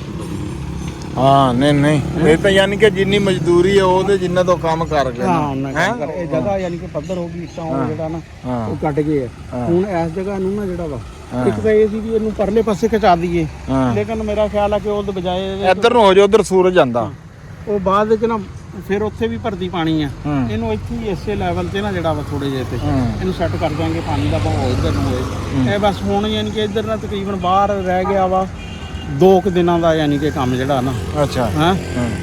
ਹਾਂ ਨਹੀਂ ਇਹ ਤਾਂ ਯਾਨੀ ਕਿ ਜਿੰਨੀ ਮਜ਼ਦੂਰੀ ਹੈ ਉਹਦੇ ਜਿੰਨਾ ਤੋਂ ਕੰਮ ਕਰ ਗਏ ਹਾਂ ਇਹ ਜਗ੍ਹਾ ਯਾਨੀ ਕਿ ਪੱਧਰ ਹੋ ਗਈ, ਇੱਟਾਂ ਉਹ ਜਿਹੜਾ ਨਾ ਉਹ ਕੱਟ ਗਏ ਆ। ਹੁਣ ਇਸ ਜਗ੍ਹਾ ਨੂੰ ਨਾ ਜਿਹੜਾ ਵਾ ਇੱਕ ਤਾਂ ਇਹ ਸੀ ਵੀ ਇਹਨੂੰ ਪਰਲੇ ਪਾਸੇ ਖਿਚਾ ਦਈਏ, ਲੇਕਿਨ ਮੇਰਾ ਖਿਆਲ ਆ ਕਿ ਉਹਦੇ ਬਜਾਏ ਇੱਧਰ ਨੂੰ ਹੋ ਜਾ, ਉਧਰ ਸੂਰਜ ਜਾਂਦਾ, ਉਹ ਬਾਅਦ ਵਿੱਚ ਨਾ ਫਿਰ ਉੱਥੇ ਵੀ ਭਰਤੀ ਪਾਣੀ ਆ। ਇਹਨੂੰ ਇੱਥੇ ਹੀ ਇਸੇ ਲੈਵਲ ਤੇ ਨਾ ਜਿਹੜਾ ਵਾ ਥੋੜੇ ਜਿਹੇ ਤੇ ਇਹਨੂੰ ਸੈੱਟ ਕਰ ਦਾਂਗੇ, ਪਾਣੀ ਦਾ ਭਾਅ ਇੱਧਰ ਨੂੰ ਹੋਏ। ਇਹ ਬਸ ਹੁਣ ਯਾਨੀ ਕਿ ਇੱਧਰ ਨਾ ਤਕਰੀਬਨ ਬਾਹਰ ਰਹਿ ਗਿਆ ਵਾ 2 ਦਿਨਾਂ ਦਾ ਯਾਨੀ ਕਿ ਕੰਮ ਜਿਹੜਾ ਨਾ। ਅੱਛਾ ਹਾਂ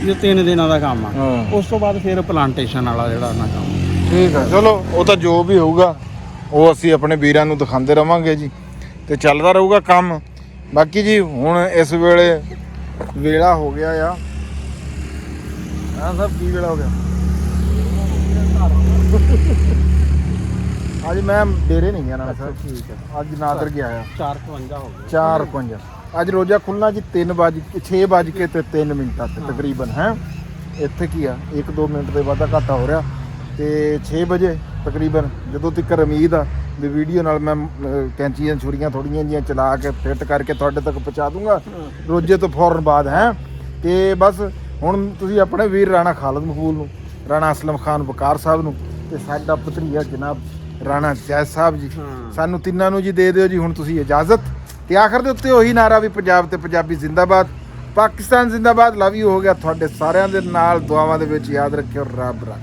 ਇਹ 3 ਦਿਨਾਂ ਦਾ ਕੰਮ ਆ, ਉਸ ਤੋਂ ਬਾਅਦ ਫਿਰ ਪਲਾਂਟੇਸ਼ਨ ਵਾਲਾ ਜਿਹੜਾ ਨਾ ਕੰਮ। ਠੀਕ ਆ, ਚਲੋ ਉਹ ਤਾਂ ਜੋ ਵੀ ਹੋਊਗਾ ਉਹ ਅਸੀਂ ਆਪਣੇ ਵੀਰਾਂ ਨੂੰ ਦਿਖਾਉਂਦੇ ਰਵਾਂਗੇ ਜੀ, ਤੇ ਚੱਲਦਾ ਰਹੂਗਾ ਕੰਮ। ਬਾਕੀ ਜੀ ਹੁਣ ਇਸ ਵੇਲੇ ਵੇਲਾ ਹੋ ਗਿਆ ਆ। ਹਾਂ ਸਭ ਕੀ ਵੇਲਾ ਹੋ ਗਿਆ? ਅੱਜ ਮੈਂ ਡੇਰੇ ਨਹੀਂ ਗਿਆ ਨਾ ਸਰ। ਠੀਕ ਹੈ, ਅੱਜ ਨਾਦਰ ਗਿਆ ਆ। 4:55 ਹੋ ਗਏ। 4:55 ਅੱਜ ਰੋਜ਼ਾ ਖੁੱਲਣਾ ਜੀ 6:03 ਤੱਕ ਤਕਰੀਬਨ ਹੈ। ਇੱਥੇ ਕੀ ਆ 1-2 ਮਿੰਟ ਦੇ ਵਾਧਾ ਘਾਟਾ ਹੋ ਰਿਹਾ, ਤੇ 6 ਵਜੇ ਤਕਰੀਬਨ ਜਦੋਂ ਤੱਕ ਉਮੀਦ ਆ ਵੀ ਵੀਡੀਓ ਨਾਲ ਮੈਂ ਕੈਂਚੀਆਂ ਛੁਰੀਆਂ ਥੋੜੀਆਂ ਜੀਆਂ ਚਲਾ ਕੇ ਫਿੱਟ ਕਰਕੇ ਤੁਹਾਡੇ ਤੱਕ ਪਹੁੰਚਾ ਦੂੰਗਾ ਰੋਜ਼ੇ ਤੋਂ ਫੌਰਨ ਬਾਅਦ ਹੈ। ਤੇ ਬਸ ਹੁਣ ਤੁਸੀਂ ਆਪਣੇ ਵੀਰ ਰਾਣਾ ਖਾਲਦ ਮਕਬੂਲ ਨੂੰ, ਰਾਣਾ ਅਸਲਮ ਖਾਨ ਵਕਾਰ ਸਾਹਿਬ ਨੂੰ ਤੇ ਸਾਡਾ ਭਤਰੀਆ ਜਨਾਬ ਰਾਣਾ ਜੈਦ ਸਾਹਿਬ ਜੀ, ਸਾਨੂੰ ਤਿੰਨਾਂ ਨੂੰ ਜੀ ਦੇ ਦਿਓ ਜੀ ਹੁਣ ਤੁਸੀਂ ਇਜਾਜ਼ਤ। ਤੇ ਆਖਰ ਦੇ ਉੱਤੇ ਉਹੀ ਨਾਰਾ ਵੀ ਪੰਜਾਬ ਤੇ ਪੰਜਾਬੀ ਜ਼ਿੰਦਾਬਾਦ, ਪਾਕਿਸਤਾਨ ਜ਼ਿੰਦਾਬਾਦ। ਲਵ ਯੂ ਹੋ ਗਿਆ ਤੁਹਾਡੇ ਸਾਰਿਆਂ ਦੇ ਨਾਲ, ਦੁਆਵਾਂ ਦੇ ਵਿੱਚ ਯਾਦ ਰੱਖਿਓ। ਰੱਬ ਰੱਖ।